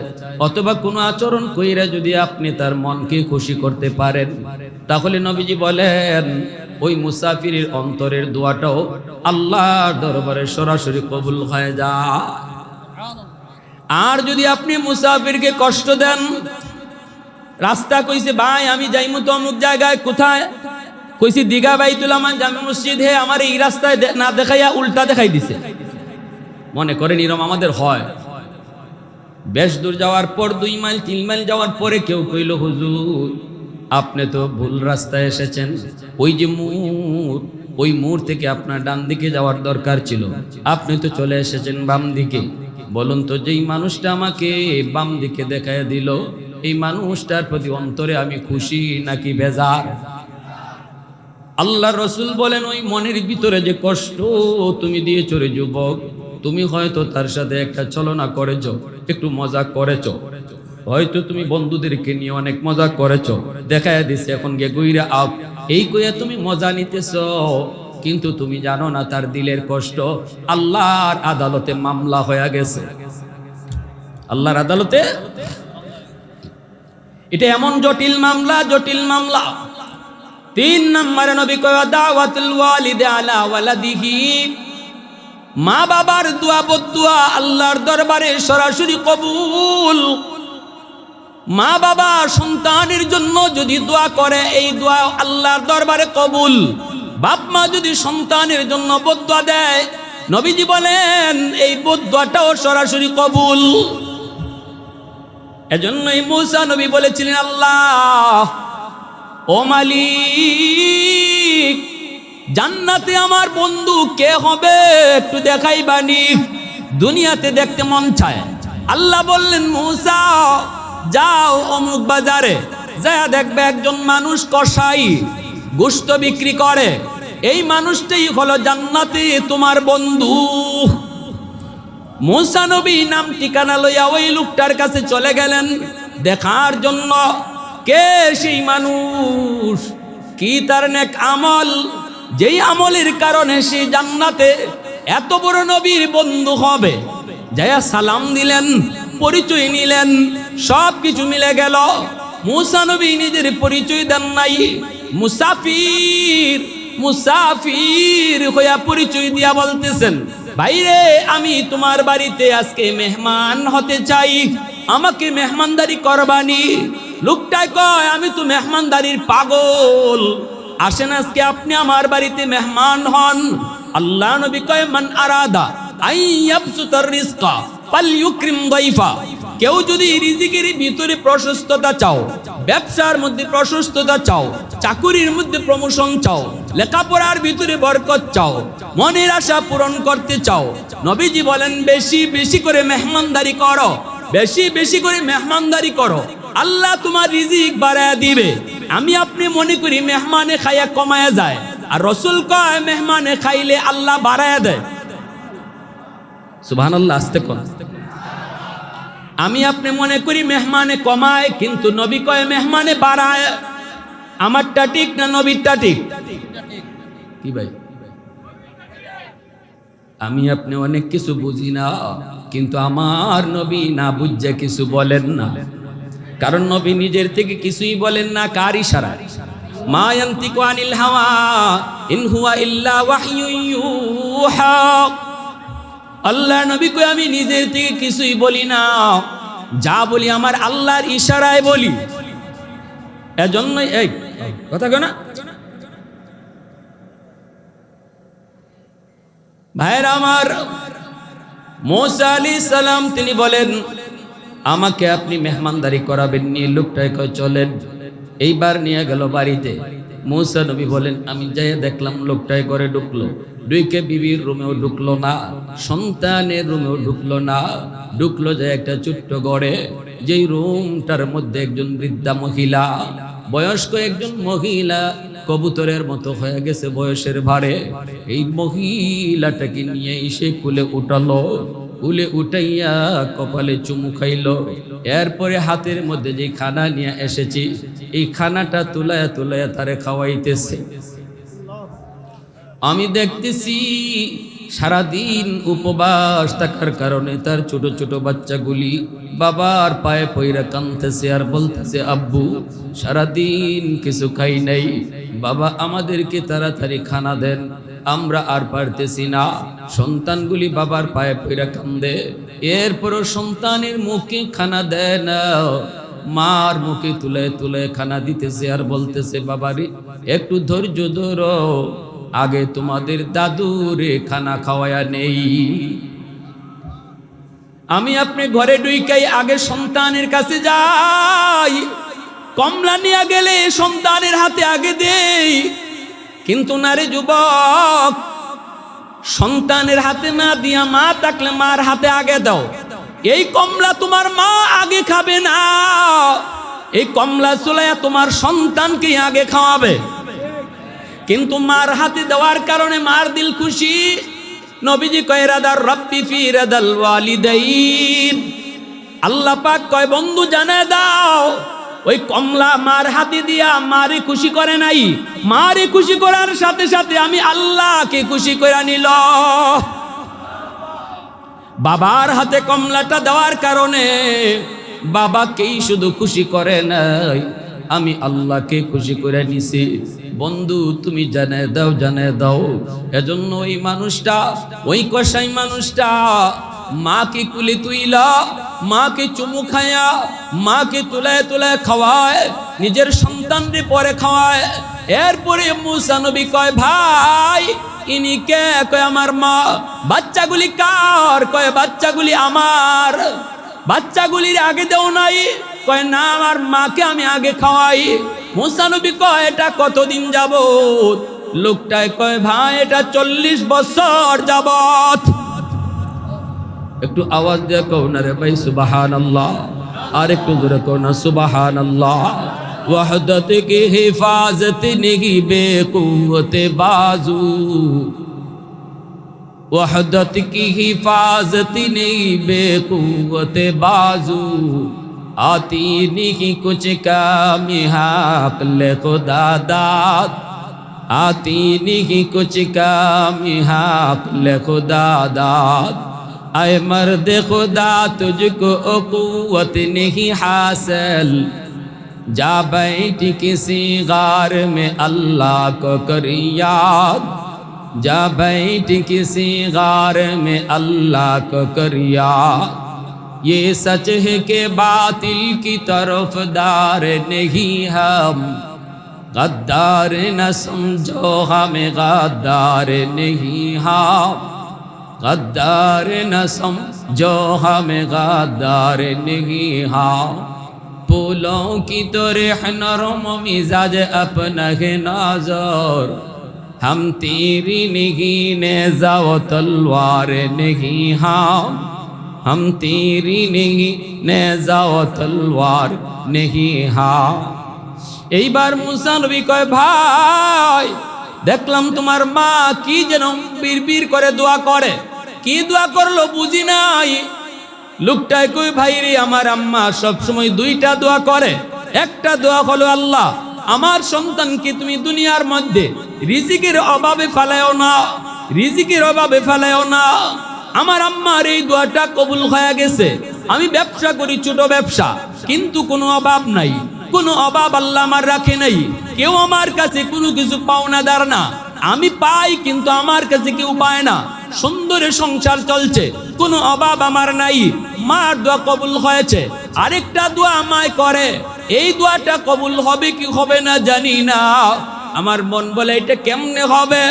অথবা কোনো আচরণ কইরা যদি আপনি তার মনকে খুশি করতে পারেন, তাহলে নবীজি বলেন ওই মুসাফিরের অন্তরের দোয়াটাও আল্লাহর দরবারে সরাসরি কবুল হয়ে যায়। আর যদি আপনি মুসাফিরকে কষ্ট দেন, রাস্তা কইছে ভাই আমি যাইমু তো অমুক জায়গায়, কোথায় কইছি দিঘা বাইতুল আমান জামে মসজিদ, হে আমার এই রাস্তায় না দেখাইয়া উল্টা দেখাই দিছে। মনে করেন এরকম আমাদের হয়। বেশ দূর যাওয়ার পর 2 মাইল 3 মাইল যাওয়ার পরে কেউ কইল, হুজুর আপনি তো ভুল রাস্তায় এসেছেন, ওই যে মোড়, ওই মোড় থেকে আপনার ডান দিকে যাওয়ার দরকার ছিল, আপনি তো চলে এসেছেন বাম দিকে। বলুন তো, যেই মানুষটা আমাকে বাম দিকে দেখায় দিল, এই মানুষটার প্রতি অন্তরে আমি খুশি নাকি বেজার? আল্লাহ রসুল বলেন, ওই মনের ভিতরে যে কষ্ট তুমি দিয়েছ রে যুবক, তুমি হয়তো তার সাথে একটা ছলনা করেছ, একটু মজা করেছ, হয়তো তুমি বন্ধুদেরকে নিয়ে অনেক মজা করেছ, দেখায় দিছে এখন গে গুইরা আপ, এই কইয়া তুমি মজা নিতেছ, কিন্তু তুমি জানো না তার দিলের কষ্ট আল্লাহর আদালতে মামলা হয়ে গেছে। আল্লাহর আদালতে এটা এমন জটিল মামলা, জটিল মামলা। 3 নম্বরে নবী কয় দাওয়াতুল ওয়ালিদ আলা ওয়ালাদিহি, মা বাবার দোয়া বদুয়া আল্লাহর দরবারে সরাসরি কবুল। মা বাবা সন্তানের জন্য যদি দোয়া করে, এই দোয়া আল্লাহর দরবারে কবুল। বাপ মা যদি সন্তানের জন্য বদুয়া দেয়, নবীজি বলেন এই বদুয়াটাও সরাসরি কবুল। এজন্যই মুসা নবী বলেছিলেন, আল্লাহ ও মালিক, জান্নাতে আমার বন্ধু কে হবে একটু দেখাইবানি, দুনিয়াতে দেখতে মন চায়। আল্লাহ বললেন, মুসা যাও অমুক বাজারে, যা দেখবে একজন মানুষ কসাই, গোশত বিক্রি করে, এই মানুষটাই হলো জান্নাতে তোমার বন্ধু। মুসা নবী নাম ঠিকানা লইয়া ওই লোকটার কাছে চলে গেলেন দেখার জন্য, কে সেই মানুষ, কি তার নেক আমল, যেই আমলের কারণে সে জান্নাতে এত বড় নবীর বন্ধু হবে। যায়া সালাম দিলেন, পরিচয় নিলেন, সব কিছু মিলে গেল। মূসা নবী নিজের পরিচয় দেন নাই, মুসাফির মুসাফির হইয়া পরিচয় দিয়া বলতেছেন, ভাইরে আমি তোমার বাড়িতে আজকে মেহমান হতে চাই, আমাকে মেহমানদারি করবানি। লোকটাই কয়, আমি তো মেহমানদারির পাগল, আসেন আজকে আপনি আমার বাড়িতে মেহমান হন। আল্লাহ নবী কয়, মান আরাদা আইয়াবসুতার রিজকা ফালইউকরিম দাইফা, কেউ যদি রিজিকের ভিতরে প্রশস্ততা চাও, ব্যবসার মধ্যে প্রশস্ততা চাও, চাকুরির মধ্যে প্রমোশন চাও, লেখাপড়ার ভিতরে বরকত চাও, মনের আশা পূরণ করতে চাও, নবীজি বলেন বেশি বেশি করে মেহমানদারি করো, বেশি বেশি করে মেহমানদারি করো, আল্লাহ তোমার রিজিক বাড়ায়া দিবে। আমি আপনি মনে করি মেহমানে খাইয়া কমায়া যায়, আর রাসূল কয় মেহমানে খাইলে আল্লাহ বাড়ায়া দেয়। সুবহানাল্লাহ, আস্তে কোন। আমি আপনি মনে করি মেহমানে কমায়, কিন্তু নবী কয় মেহমানে বাড়ায়। আমারটা ঠিক না নবীরটা ঠিক? কি ভাই, আমি আপনি অনেক কিছু বুঝি না, কিন্তু আমার নবী না বুঝে কিছু বলেন না। কারণ নবী নিজের থেকে কিছুই বলেন না, কার ইশারায়? মা ইয়ানতিকু আনিল হাওয়া ইন হুয়া ইল্লা ওয়াহয়ু ইউহা। আল্লাহ নবী কই, আমি নিজের থেকে কিছুই বলি না, যা বলি আমার আল্লাহর ইশারায় বলি। এজন্যই এই কথা কয় না ভাইরা আমার, মূসা আলাইহিস সালাম তিনি বলেন, আমাকে আপনি মেহমানদারি করাবেন। নিয়ে লোকটাই কয় চলেন। এইবার নিয়ে গেল বাড়িতে। মূসা নবী বলেন, আমি যাই দেখলাম লোকটাই ঘরে ঢুকলো, ঢুকে বিবির রুমেও ঢুকলো না, সন্তানের রুমেও ঢুকলো না, ঢুকলো যে একটা ছোট্ট ঘরে, যেই রুমটার মধ্যে একজন বৃদ্ধা মহিলা, বয়স্ক একজন মহিলা, কবুতরের মতো হয়ে গেছে বয়সের ভারে, এই মহিলাটাকে নিয়ে এসে কুলে উঠালো, কুলে উঠাইয়া কপালে চুমু খাইলো। এরপরে হাতের মধ্যে যে খানা নিয়ে এসেছি, এই খানাটা তুলায়া তুলায়া তারে খাওয়াইতেছে। আমি দেখতেছি সারাদিন উপবাস থাকার কারণে তার ছোট ছোট বাচ্চাগুলি বাবার পায়ে পইরা কাঁদতেছে আর বলতেছে, আব্বু সারাদিন কিছু খাই নাই, বাবা আমাদেরকে তাড়াতাড়ি খানা দেন, আমরা আর পারতেছি না। সন্তানগুলি বাবার পায়ে পইরা কান্দে, এরপরও সন্তানের মুখে খানা দেয় না, মার মুখে তুলে তুলে খানা দিতেছে আর বলতেছে, বাবারে একটু ধৈর্য ধরো, আগে তোমাদের দাদুরে খানা খাওয়ায়া নেই। আমি আপনি ঘরে ঢুকাই আগে সন্তানের কাছে যাই, কমলা নিয়ে গেলে সন্তানের হাতে আগে দেই, কিন্তু নারে যুবক, সন্তানের হাতে না দিয়া মা থাকলে মার হাতে আগে দাও। এই কমলা তোমার মা আগে খাবে না, এই কমলা চুলাইয়া তোমার সন্তানকে আগে খাওয়াবে। কিন্তু মার হাতে দেওয়ার কারণে মার দিল খুশি। নবীজি কয়, রাদার রব্বি ফি রাদাল ওয়ালিদাইন, আল্লাহ পাক কয় বন্ধু জানায় দাও, ওই কমলা মার হাতে দিয়া মারে খুশি করে নাই, মারে খুশি করার সাথে সাথে আমি আল্লাহকে খুশি করে নিল। বাবার হাতে কমলাটা দেওয়ার কারণে বাবাকেই শুধু খুশি করে নাই, আমি আল্লাহকে খুশি করে নিছি। বন্ধু তুমি জানায় দাও, জানায় দাও। এজন্য ওই মানুষটা, ওই কসাই মানুষটা মাকে কুলে তুইলা, মাকে চুমু খায়া, মাকে তুলায় তুলায় খাওয়ায়, নিজের সন্তানরে পরে খাওয়ায়। এরপরে মূসা নবী কয়, ভাই ইনি কে? কয় আমার মা। বাচ্চাগুলি কার? কয় বাচ্চাগুলি আমার। বাচ্চাগুলির আগে দেও নাই? কয় না, আমার মাকে আমি আগে খাওয়াই। মূসা নবী কয়, এটা কতদিন যাবত? লোকটায় কয়, ভাই এটা 40 বছর যাবত। একটু আওয়াজ দিয়ে কও না রে ভাই সুবহানাল্লাহ, আর একটু জোরে কও না সুবহানাল্লাহ। ওয়াহদত কি হিফাজত নেহি বেকুওতে বাজু, वहदत की हिफाजत नहीं बेकुवते बाजू, आती नहीं कुछ काम हाक़ले खुदा दाद, आती नहीं कुछ काम हाक़ले खुदा दाद, आए मर्द खुदा तुझको कुव्वत नहीं हासिल, जा बैठ किसी गार में अल्लाह को कर याद, जा बैठ किसी गार में अल्लाह को कर याद। ये सच है कि बातिल की तरफदार नहीं हम, गद्दार न समझो हमें गद्दार नहीं हम, गद्दार न समझो हमें गद्दार नहीं हम। फूलों की तरह नरम मिजाज अपना है नाज़र, हम तेरी नहीं नेज़ा व तलवार नहीं हम, हम तेरी नहीं नेज़ा व तलवार नहीं हम। এইবার মুসা নবী কয় ভাই দেখলাম তোমার মা কি যেন বিড়বিড় করে দোয়া করে, কি দোয়া করলো বুঝি নাই। লোকটাই কই ভাই রে আমার আম্মা সব সময় দুইটা দোয়া করে, একটা দোয়া হলো আল্লাহ আমার সন্তানকে তুমি দুনিয়ার মধ্যে রিজিকের অভাবে ফেলায়ও না, রিজিকের অভাবে ফেলায়ও না। আমার আম্মার এই দোয়াটা কবুল হয়ে গেছে। আমি ব্যবসা করি, ছোট ব্যবসা, কিন্তু কোনো অভাব নাই, কোনো অভাব আল্লাহ আমার রাখে নাই। কেউ আমার কাছে কোনো কিছু পাওনাদার না, আমি পাই কিন্তু আমার কাছে কেউ পায় না। সুন্দরে সংসার চলছে, কোনো অভাব আমার নাই। মার দোয়া কবুল হয়েছে। আরেকটা দোয়া আমায় করে, এই দোয়াটা কবুল হবে কি হবে না জানি না। আমার মন বলে এটা কেমনে হবে?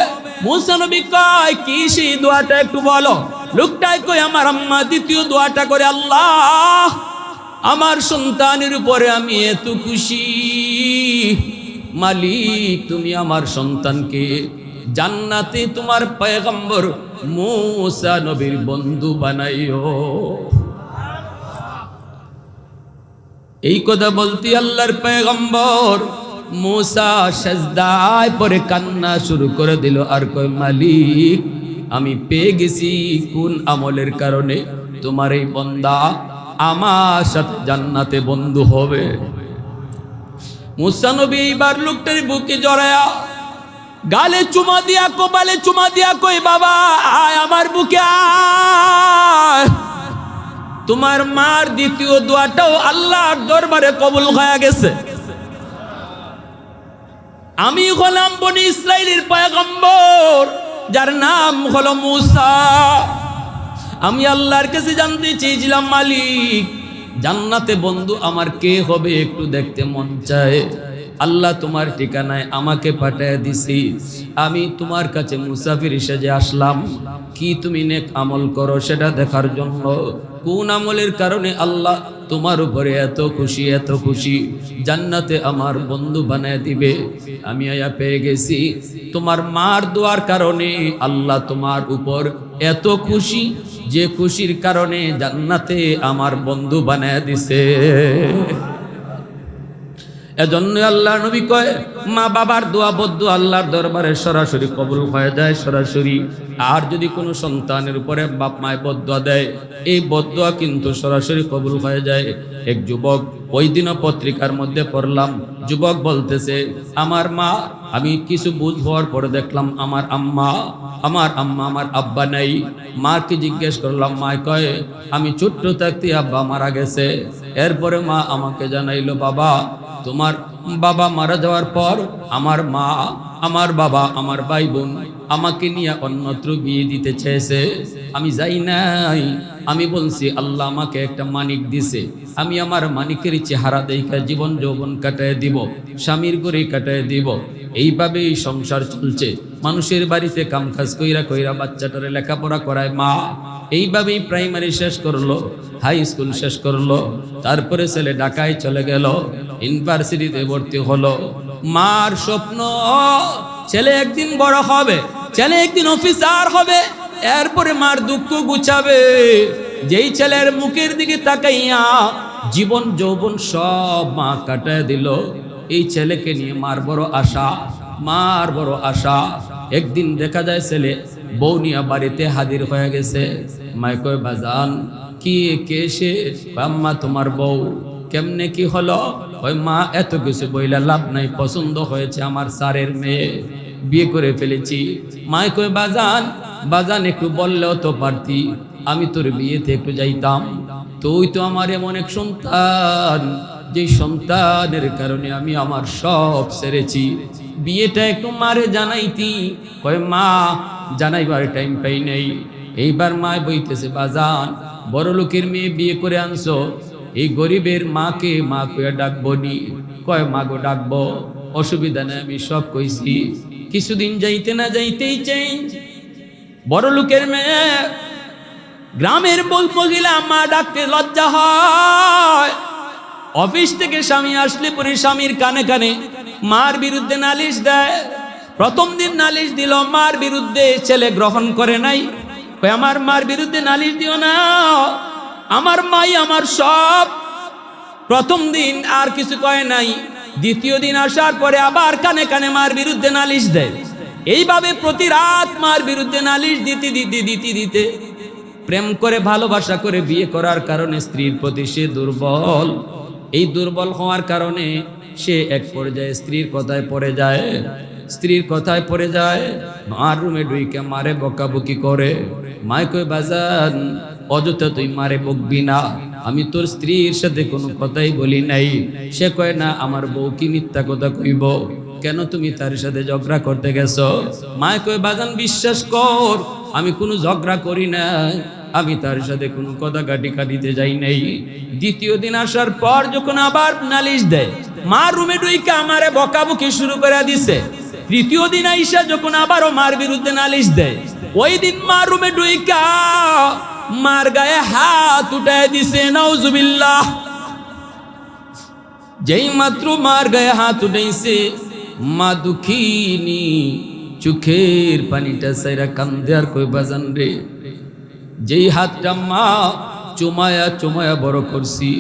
মুসা নবী কয় কি সেই দোয়াটা একটু বলো। লোকটাই কই আমার আম্মা দ্বিতীয় দোয়াটা করে, আল্লাহ আমার সন্তানের উপরে আমি এত খুশি, মালিক তুমি আমার সন্তানকে জান্নাতে তোমার পয়গম্বর মুসা নবীর বন্ধু বানাইও। এই কথা বলতে আল্লাহর পয়গম্বর মুসা সাজদায় পরে কান্না শুরু করে দিল, আর কয় মালিক আমি পেয়ে গেছি কোন আমলের কারণে তোমার এই বান্দা আমার সাথে জান্নাতে বন্ধু হবে। মুসা নবী এইবার লোকটার বুকে জড়ায়া গালে চুমা দিয়া কপালে চুমা দিয়া কই বাবা আয় আমার বুকে আয়। তোমার মার দ্বিতীয় দোয়াটাও আল্লাহর দরবারে কবুল হয়ে গেছে। আমি হলাম বনি ইসরাইলের পয়গম্বর যার নাম হলো মুসা। আমি আল্লাহর কাছে জানতে চেয়েছিলাম মালিক জান্নাতে বন্ধু আমার কে হবে একটু দেখতে মন চায়। আল্লাহ তোমার ঠিকানায় আমাকে পাঠিয়ে দিছি, আমি তোমার কাছে মুসাফির সেজে আসলাম। কি তুমি নেক আমল করো সেটা দেখার জন্য। কোন আমলের কারণে আল্লাহ তোমার উপরে এত খুশি, এত খুশি, জান্নাতে আমার বন্ধু বানায় দিবে। আমি আয়া পেয়ে গেছি তোমার মার দোয়ার কারণে আল্লাহ তোমার উপর এত খুশি, যে খুশির কারণে জান্নাতে আমার বন্ধু বানায় দিছে। এজন্য আল্লাহ নবী কয় মা বাবার দোয়া বদ্ধ আল্লাহর দরবারে সরাসরি কবুল হয়ে যায়, সরাসরি। আর যদি কোনো সন্তানের উপরে বাপ মায় বদদোয়া দেয়, এই বদদোয়া কিন্তু সরাসরি কবুল হয়ে যায়। এক যুবক ওই দিনও পত্রিকার মধ্যে পড়লাম, যুবক বলতেছে আমার মা, আমি কিছু বুঝ হওয়ার পরে দেখলাম আমার আম্মা আমার আব্বা নাই। মাকে জিজ্ঞেস করলাম, মা কয় আমি ছোট্ট থাকতে আব্বা মারা গেছে। এরপরে মা আমাকে জানাইলো বাবা তোমার বাবা মারা যাওয়ার পর আমার মা, আমার বাবা, আমার ভাই বোন আমাকে নিয়ে অন্যত্র বিয়ে দিতে চেয়েছে। আমি যাই নাই। আমি বলছি আল্লাহ আমাকে একটা মানিক দিছে, আমি আমার মানিকের চেহারা দেখে জীবন যৌবন কাটায় দিব, স্বামীর করে কাটায় দিব। এইভাবেই সংসার চলছে। মানুষের বাড়িতে কামকাজ কইরা কইরা বাচ্চাটারে লেখাপড়া করায় মা। এইভাবেই প্রাইমারি শেষ করলো, হাই স্কুল শেষ করলো। তারপরে ছেলে ঢাকায় চলে গেল, ইউনিভার্সিটিতে ভর্তি হলো। মার স্বপ্ন ছেলে একদিন বড় হবে, ছেলে একদিন অফিসার হবে। এরপরে মার দুঃখ গুছাবে। যেই ছেলের মুখের দিকে তাকাইয়া জীবন যৌবন সব মা কাটায় দিল, এই ছেলেকে নিয়ে মার বড় আশা, মার বড় আশা। একদিন দেখা যায় ছেলে বউ নিয়ে বাড়িতে হাজির হয়ে গেছে। মায় কয় বাজান কি কে সে? আম্মা তোমার বউ। কেমনে কি হলো? ওই মা এত কিছু বইলা লাভ নাই, পছন্দ হয়েছে আমার স্যারের মেয়ে, বিয়ে করে ফেলেছি। মায় কয় বাজান বাজান একটু বললেও তো পারতি, আমি তোর বিয়েতে একটু যাইতাম। তুই তো আমার এমন এক সন্তান, যে সন্তানের কারণে আমি আমার সব ছেড়েছি, বিয়েটা একটু মারে জানাইতি। কয় মা জানাইবার টাইম পাই নাই। এইবার মা বইতেছে বাজান বড় লোকের মেয়ে বিয়ে করে আনছো, এই গরিবের মাকে মা কইয়া ডাকবো নি? কয় মা গো ডাকবো, অসুবিধা নেই, আমি সব কইছি। কিছুদিন যাইতে না যাইতেই চেঞ্জ। বড় লোকের মেয়ে, গ্রামের মহিলা মা ডাকতে লজ্জা হয়। অফিস থেকে স্বামী আসলে পরে স্বামীর কানে কানে মার বিরুদ্ধে নালিশ দেয়। প্রথম দিন নালিশ দিল মার বিরুদ্ধে, ছেলে গ্রহণ করে নাই। কই আমার মার বিরুদ্ধে নালিশ দিও না, আমার মাই আমার সব। প্রথম দিন আর কিছু কয় নাই। দ্বিতীয় দিন আসার পরে আবার কানে কানে মার বিরুদ্ধে নালিশ দেয়। এইভাবে প্রতি রাত মার বিরুদ্ধে নালিশ দিতে দিতে দিতে দিতে প্রেম করে ভালোবাসা করে বিয়ে করার কারণে স্ত্রীর প্রতি সে দুর্বল। এই দুর্বল হওয়ার কারণে সে এক পর্যায়ে স্ত্রীর কথায় পড়ে যায়। স্ত্রীর কথায় পড়ে যায়, মার রুমে ঢুইকে মারে বকাবকি করে। মায় কই বাজান অযথা তুই মারে বকবি না, আমি তোর স্ত্রীর সাথে কোনো কথাই বলি নাই। সে কয় না আমার বউ কি মিথ্যা কথা কইব, কেন তুমি তার সাথে ঝগড়া করতে গেছো? মায় কয় বাজান বিশ্বাস কর, আমি কোনো ঝগড়া করি না, আমি তার সাথে কোনো কথা কাটিতে যাই নাই। দ্বিতীয় দিন আসার পর যখন আবার নালিশ দেয়, মার রুমে ঢুইকা আমারে বকাবকি শুরু করে দিছে। তৃতীয় দিন আইসা যখন আবারও মার বিরুদ্ধে নালিশ দেয়, ওই দিন মার রুমে ঢুইকা মার গায়ে হাত উঠায় দিছে। নাউজুবিল্লাহ। যেই মাত্র মার গায়ে হাত উঠাইছে, মা দুঃখিনী চোখের পানিটা সাইরা কান্দে আর কই বাজান রে, যেই হাতটা মা চুমায়া চুমায়া বড় করছি,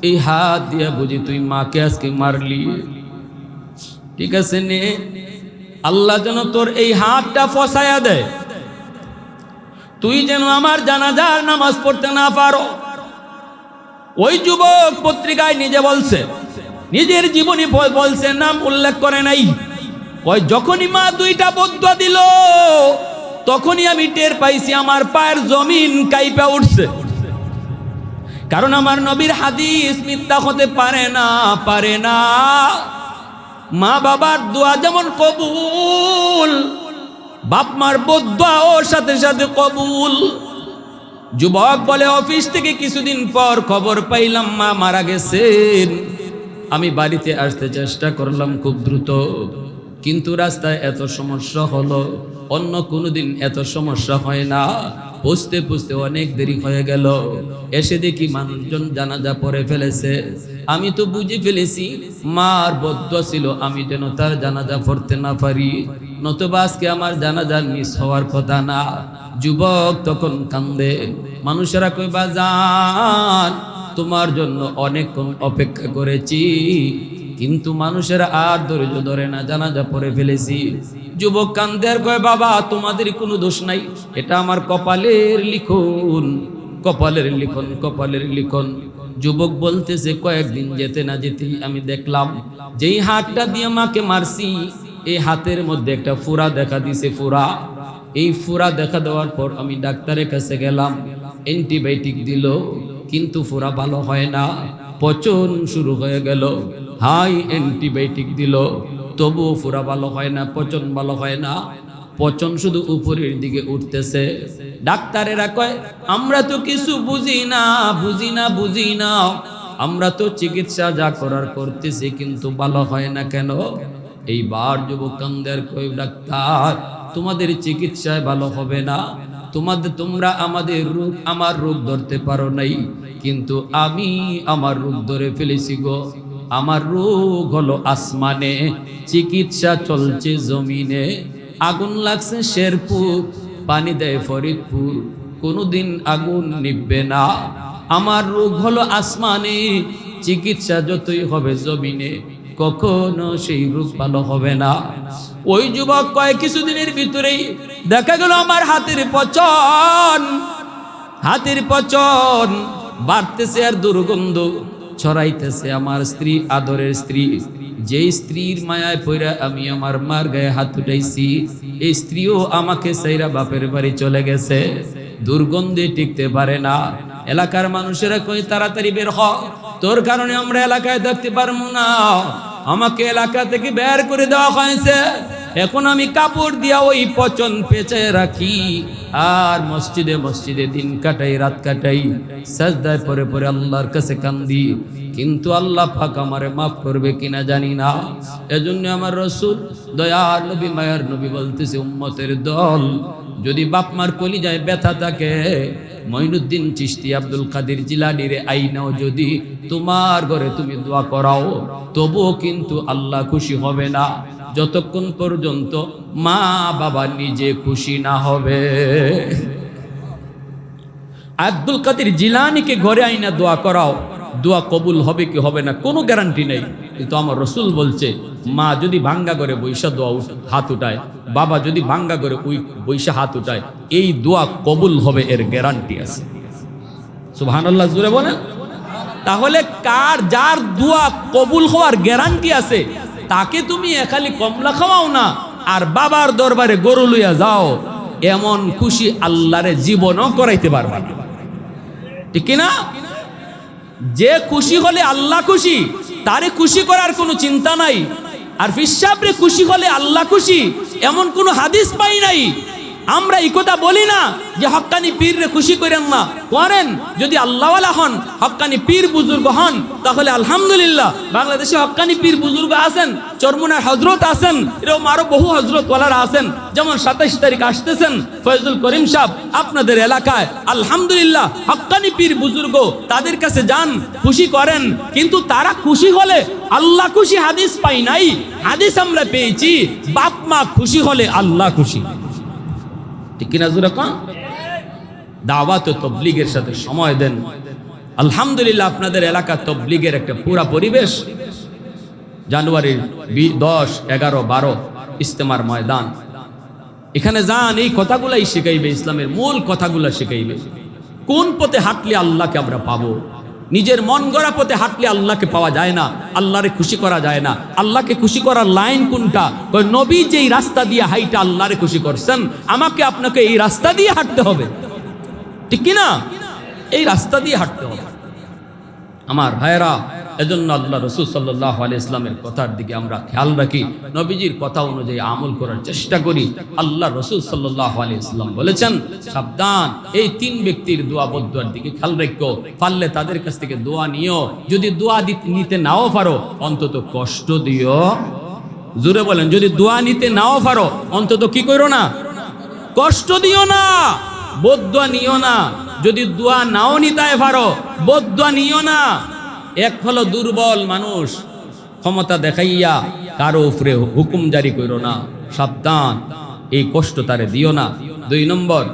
এই হাত দিয়া বুঝি তুই মাকে আজকে মারলি? ঠিক আছে নে, আল্লাহ যেন তোর এই হাতটা ফসায়া দেয়, তুই যেন আমার জানাজার নামাজ পড়তে না পারো। ওই যুবক পত্রিকায় নিজে বলছে, নিজের জীবনী বলছে, নাম উল্লেখ করে নাই। ওই যখনই মা দুইটা বদুয়া দিল, তখনই আমি টের পাইছি আমার পায়ের জমিন কাইপা উঠছে। কারণ আমার নবীর হাদিস মিথ্যা হতে পারে না, পারে না। মা বাবার দোয়া যেমন কবুল, বাপ মার বদুয়া ওর সাথে সাথে কবুল। যুবক বলে অফিস থেকে কিছুদিন পর খবর পাইলাম মা মারা গেছেন। আমি বাড়িতে আসতে চেষ্টা করলাম খুব দ্রুত, কিন্তু রাস্তায় এত সমস্যা হলো, অন্য কোনোদিন এত সমস্যা হয় না। বুঝতে বুঝতে অনেক দেরি হয়ে গেল। এসে দেখি মানুষজন জানাজা পড়ে ফেলেছে। আমি তো বুঝে ফেলেছি মার বদুয়া ছিল আমি যেন তার জানাজা পড়তে না পারি, নতুবা আজকে আমার জানাজা মিস হওয়ার কথা না। যুবক তখন কান্দে। মানুষেরা কই বাজান তোমার জন্য অনেকক্ষণ অপেক্ষা করেছি, কিন্তু মানুষেরা আর ধৈর্য ধরে না, জানাজা পড়ে ফেলেছি। যুবক কান্দে আর কয় বাবা তোমাদের কোনো দোষ নাই, এটা আমার কপালের লিখন, কপালের লিখন, কপালের লিখন। যুবক বলতেছে কয়েকদিন যেতে না যেতেই আমি দেখলাম যেই হাতটা দিয়ে মাকে মারছি, এই হাতের মধ্যে একটা ফুরা দেখা দিছে, ফুরা। এই ফুরা দেখা দেওয়ার পর আমি ডাক্তারের কাছে গেলাম, অ্যান্টিবায়োটিক দিল, কিন্তু ফুরা ভালো হয় না, পচন শুরু হয়ে গেল। হাই অ্যান্টিবায়োটিক দিল, তবুও ফুরা ভালো হয় না, পচন ভালো হয় না, পচন শুধু উপরের দিকে উঠতেছে। ডাক্তারেরা কয় আমরা তো কিছু বুঝি না, বুঝি না, বুঝি না, আমরা তো চিকিৎসা যা করার করতেছি, কিন্তু ভালো হয় না কেন? এইবার যুবক কান্দের কই ডাক্তার তোমাদের চিকিৎসায় ভালো হবে না, তোমরা আমাদের রোগ, আমার রোগ ধরতে পারো নাই, কিন্তু আমি আমার রোগ ধরে ফেলেছি গো। আমার রোগ হলো আসমানে, চিকিৎসা চলছে জমিনে। আগুন লাগছে শেরপুর, পানি দেয় ফরিদপুর, কোনোদিন আগুন নিভবে না। আমার রোগ হলো আসমানে, চিকিৎসা যতই হবে জমিনে, কখনো সেই রোগ ভালো হবে না। ওই যুবক কয় কিছুদিনের ভিতরেই দেখা গেল আমার হাতের পচন, হাতের পচন বাড়তেছে আর দুর্গন্ধ ছড়াইতেছে। আমার স্ত্রী, আদরের স্ত্রী যে স্ত্রীর মায়ায় পইরা আমি আমার মার গায়ে হাত উঠাইছি, এই স্ত্রীও আমাকে সাইরা বাপের বাড়ি চলে গেছে, দুর্গন্ধে টিকতে পারে না। এলাকার মানুষেরা কই তাড়াতাড়ি বের হ, তোর কারণে আমরা এলাকায় থাকতে পারবো না, আমাকে এলাকা থেকে বের করে দেওয়া হয়েছে। এখন আমি কাপড় দিয়া ওই পচন পেঁচে রাখি আর মসজিদে মসজিদে দিন কাটাই, রাত কাটাই, সাজদায় পরে পরে আল্লাহর কাছে কান্দি, কিন্তু আল্লাহ পাক আমারে মাফ করবে কিনা জানি না। এজন্য আমার রাসূল দয়ার নবী মায়ার নবী বলতেছে, উম্মতের দল, যদি বাপ মার কলিজায় ব্যথা থাকে, মঈনুদ্দিন চিশতি আব্দুল কাদের জিলানীর আইনাও যদি তোমার ঘরে তুমি দোয়া করাও, তবুও কিন্তু আল্লাহ খুশি হবে না যতক্ষণ পর্যন্ত মা বাবা নিজে খুশি না হবে। আব্দুল কাদের জিলানীকে ঘরে আইনা দোয়া করাও, দোয়া কবুল হবে কি হবে না কোনো গ্যারান্টি নেই, কিন্তু আমার রাসূল বলছে, মা যদি ভাঙ্গা করে বৈশা দোয়া হাত উঠায়, বাবা যদি ভাঙ্গা করে বৈশা হাত উঠায়, এই দোয়া কবুল হবে, এর গ্যারান্টি আছে। সুবহানাল্লাহ জোরে বলেন। তাহলে যার দোয়া কবুল হওয়ার গ্যারান্টি আছে, তাকে তুমি খালি কমলা খাওয়াও না আর বাবার দরবারে গরু লইয়া যাও, এমন খুশি আল্লাহরে জীবনও করাইতে পারবা না, ঠিক কিনা? যে খুশি হলে আল্লাহ খুশি, তারে খুশি করার কোনো চিন্তা নাই। আর ফিসাবরে খুশি হলে আল্লাহ খুশি, এমন কোনো হাদিস পাই নাই। আমরা এই কথা বলি না যে হক্কানি পীররে খুশি করেন না, করেন। যদি আল্লাহওয়ালা হন, হক্কানি পীর বুজুর্গ হন, তাহলে আলহামদুলিল্লাহ। বাংলাদেশে হক্কানি পীর বুজুর্গ আছেন, চরমুনায় হজরত আছেন, এরকম আরো বহু হজরতওয়ালারা আছেন। যেমন 27 তারিখ আসতেছেন ফয়জুল করিম সাহেব আপনাদের এলাকায়, আলহামদুলিল্লাহ হক্কানি পীর বুজুর্গ, তাদের কাছে যান, খুশি করেন। কিন্তু তারা খুশি হলে আল্লাহ খুশি হাদিস পাই নাই। হাদিস আমরা পেয়েছি, বাপ মা খুশি হলে আল্লাহ খুশি, ঠিক কিনা জোরে কোন? দাওয়াত ও তাবলীগের সাথে সময় দেন। আলহামদুলিল্লাহ আপনাদের এলাকা তাবলীগের একটা পুরা পরিবেশ। জানুয়ারির 10, 11, 12 ইজতেমার ময়দান, এখানে যান, এই কথাগুলাই শিখাইবে, ইসলামের মূল কথাগুলা শিখাইবে। কোন পথে হাঁটলে আল্লাহকে আমরা পাবো? নিজের মন গড়া পথে হাঁটলে আল্লাহকে পাওয়া যায় না, আল্লাহরে খুশি করা যায় না। আল্লাহকে খুশি করার লাইন কোনটা? নবী যেই রাস্তা দিয়ে হাইটা আল্লাহরে খুশি করছেন, আমাকে আপনাকে এই রাস্তা দিয়ে হাঁটতে হবে, ঠিক কিনা? এই রাস্তা দিয়ে হাঁটতে হবে আমার ভাইয়েরা। এজন্য আল্লাহ রাসূল সাল্লাল্লাহু আলাইহি ইসলামের কথার দিকে আমরা খেয়াল রাখি, নবীজির কথা অনুযায়ী আমল করার চেষ্টা করি। আল্লাহ রাসূল সাল্লাল্লাহু আলাইহি ইসলাম বলেছেন, সাবধান, এই 3 ব্যক্তির দোয়া বদদুয়ার দিকে খেয়াল রাখো, পারলে তাদের কাছ থেকে দোয়া নিও। যদি দোয়া নিতে নাও পারো, অন্তত কষ্ট দিও। জোরে বলেন, যদি দোয়া নিতে নাও পারো, অন্তত কি করো না? কষ্ট দিও না, বদদুয়া নিও না। যদি দোয়া নাও নিতে পারো, বদদুয়া নিও না। এক হলো দুর্বল মানুষ, ক্ষমতা দেখাইয়া কারো উপরে হুকুম জারি করো না, সাবধান, এই কষ্ট তারে দিও না। 2 নম্বর,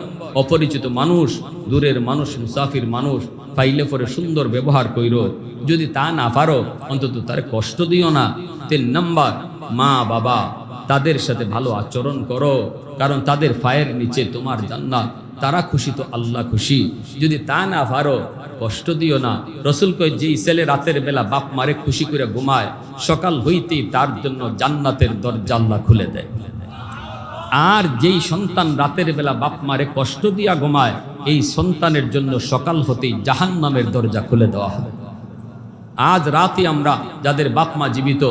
অপরিচিত মানুষ, দূরের মানুষ, মুসাফির মানুষ পাইলে পরে সুন্দর ব্যবহার কইরো, যদি তা না পারো অন্তত তারে কষ্ট দিও না। 3 নম্বর, মা বাবা, তাদের সাথে ভালো আচরণ করো, কারণ তাদের পায়ের নিচে তোমার জান্নাত। তারা খুশি তো আল্লাহ খুশি, যদি তা না পারো কষ্ট দিও না। রাসূল কয়, যেই ছেলে রাতের বেলা বাপ মারে খুশি করে ঘুমায়, সকাল হইতেই তার জন্য জান্নাতের দরজা আল্লাহ খুলে দেয়। আর যেই সন্তান রাতের বেলা বাপ মারে কষ্ট দিয়া ঘুমায়, এই সন্তানের জন্য সকাল হতেই জাহান্নামের দরজা খুলে দেওয়া হবে। আজ রাতে আমরা যাদের বাপ মা জীবিত,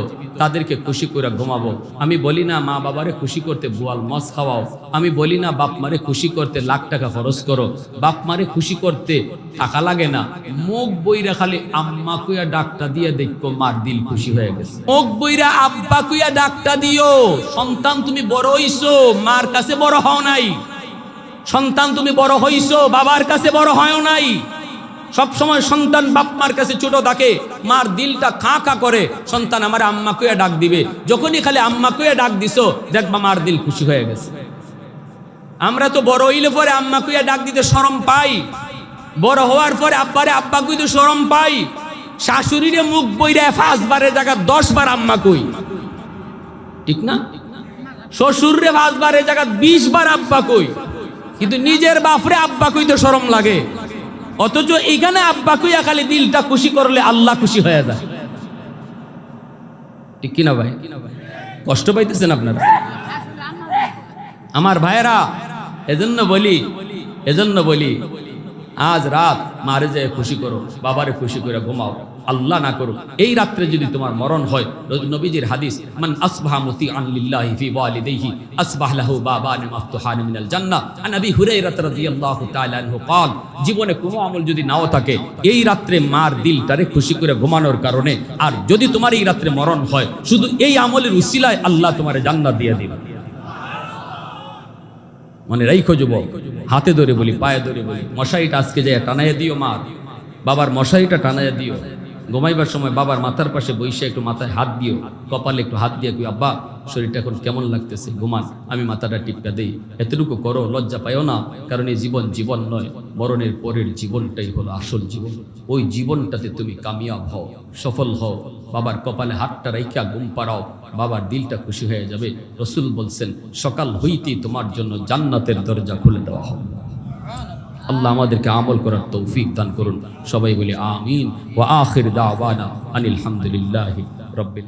তাদেরকে খুশি করে ঘুমাবো। আমি বলি না মা বাবারে খুশি করতে বোয়াল মাছ খাওয়াও, আমি বলি না বাপ মারে খুশি করতে লাখ টাকা খরচ করো। বাপ মারে খুশি করতে টাকা লাগে না, মুখ বইরা খালি আম্মা কুইয়া ডাকটা দিয়ে দেখো, মার দিল খুশি হয়ে গেছে। মুখ বইরা আব্বা কুইয়া ডাকটা দিও। সন্তান তুমি বড় হইছো, মার কাছে বড় হও নাই। সন্তান তুমি বড় হইছো, বাবার কাছে বড় হয় নাই। সব সময় সন্তান বাপ মার কাছে ছোট থাকে, মার দিলটা খা খা করে, সন্তান আমার আম্মা কুয়া ডাক দিবে। যখনই খালি আম্মা কুয়া ডাক দিছো, দেখবা মার দিল খুশি হয়ে গেছে। আমরা তো বড় হইলে পরে আম্মা কুয়া ডাক দিতে শরম পাই, বড় হওয়ার পরে আব্বারে আব্বা কইতে শরম পাই। শাশুড়িরে মুখ বইরা 5 বারের জায়গা 10 বার আম্মা কই, ঠিক না? শ্বশুররে 5 বারের জায়গা 20 বার আব্বা কই, কিন্তু নিজের বাপরে আব্বা কইতে শরম লাগে। অথচ এখানে আব্বা কুইয়া খালি দিলটা খুশি করলে আল্লাহ খুশি হয়ে যায়। ঠিক কিনা ভাই? কষ্ট পাইতেছেন আপনারা আমার ভাইয়েরা? এজন্য বলি আজ রাত মারে যায় খুশি করো, বাবারে খুশি করে ঘুমাও। আল্লাহ না করুক এই রাত্রে যদি তোমার মরণ হয়, নবীজির হাদিস, মান আসবাহা মুতিআন লিল্লাহি ফি ওয়ালিদাইহি আসবাহ লাহু বাবান মাফতুহান মিনাল জান্নাহ। আন আবি হুরায়রা রাদিয়াল্লাহু তাআলা আনহু قال, জীবনে কোনো আমল যদি নাও থাকে, এই রাত্রে মার দিলটারে খুশি করে ঘুমানোর কারণে, আর যদি তোমার এই রাত্রে মরণ হয়, শুধু এই আমলের উসিলায় আল্লাহ তোমারে জান্নাত দিয়ে দিবেন। মানে রাইখো যুবক, হাতে ধরে বলি, পায়ে ধরে বলি, মশারিটা আজকে যায় টানাইয়া দিও, মার বাবার মশারিটা টানাইয়া দিও। ঘুমাইবার সময় বাবার মাথার পাশে বইসে একটু মাথায় হাত দিও, কপালে একটু হাত দিয়ে কই, আব্বা শরীরটা এখন কেমন লাগতেছে, ঘুমান, আমি মাথাটা টিপকা দেই। এতটুকু করো, লজ্জা পাইও না, কারণ এই জীবন জীবন নয়, মরণের পরের জীবনটাই হলো আসল জীবন। ওই জীবনটাতে তুমি কামিয়াব হও, সফল হও। বাবার কপালে হাতটা রাইখা ঘুম পাড়াও, বাবার দিলটা খুশি হয়ে যাবে। রসুল বলছেন, সকাল হইতেই তোমার জন্য জান্নাতের দরজা খুলে দেওয়া হবে। আল্লাহ আমাদেরকে আমল করার তৌফিক দান করুন। সবাই বলি আমিন। ওয়া আখির দাওয়ানা আনিল হামদুলিল্লাহি রাব্বিল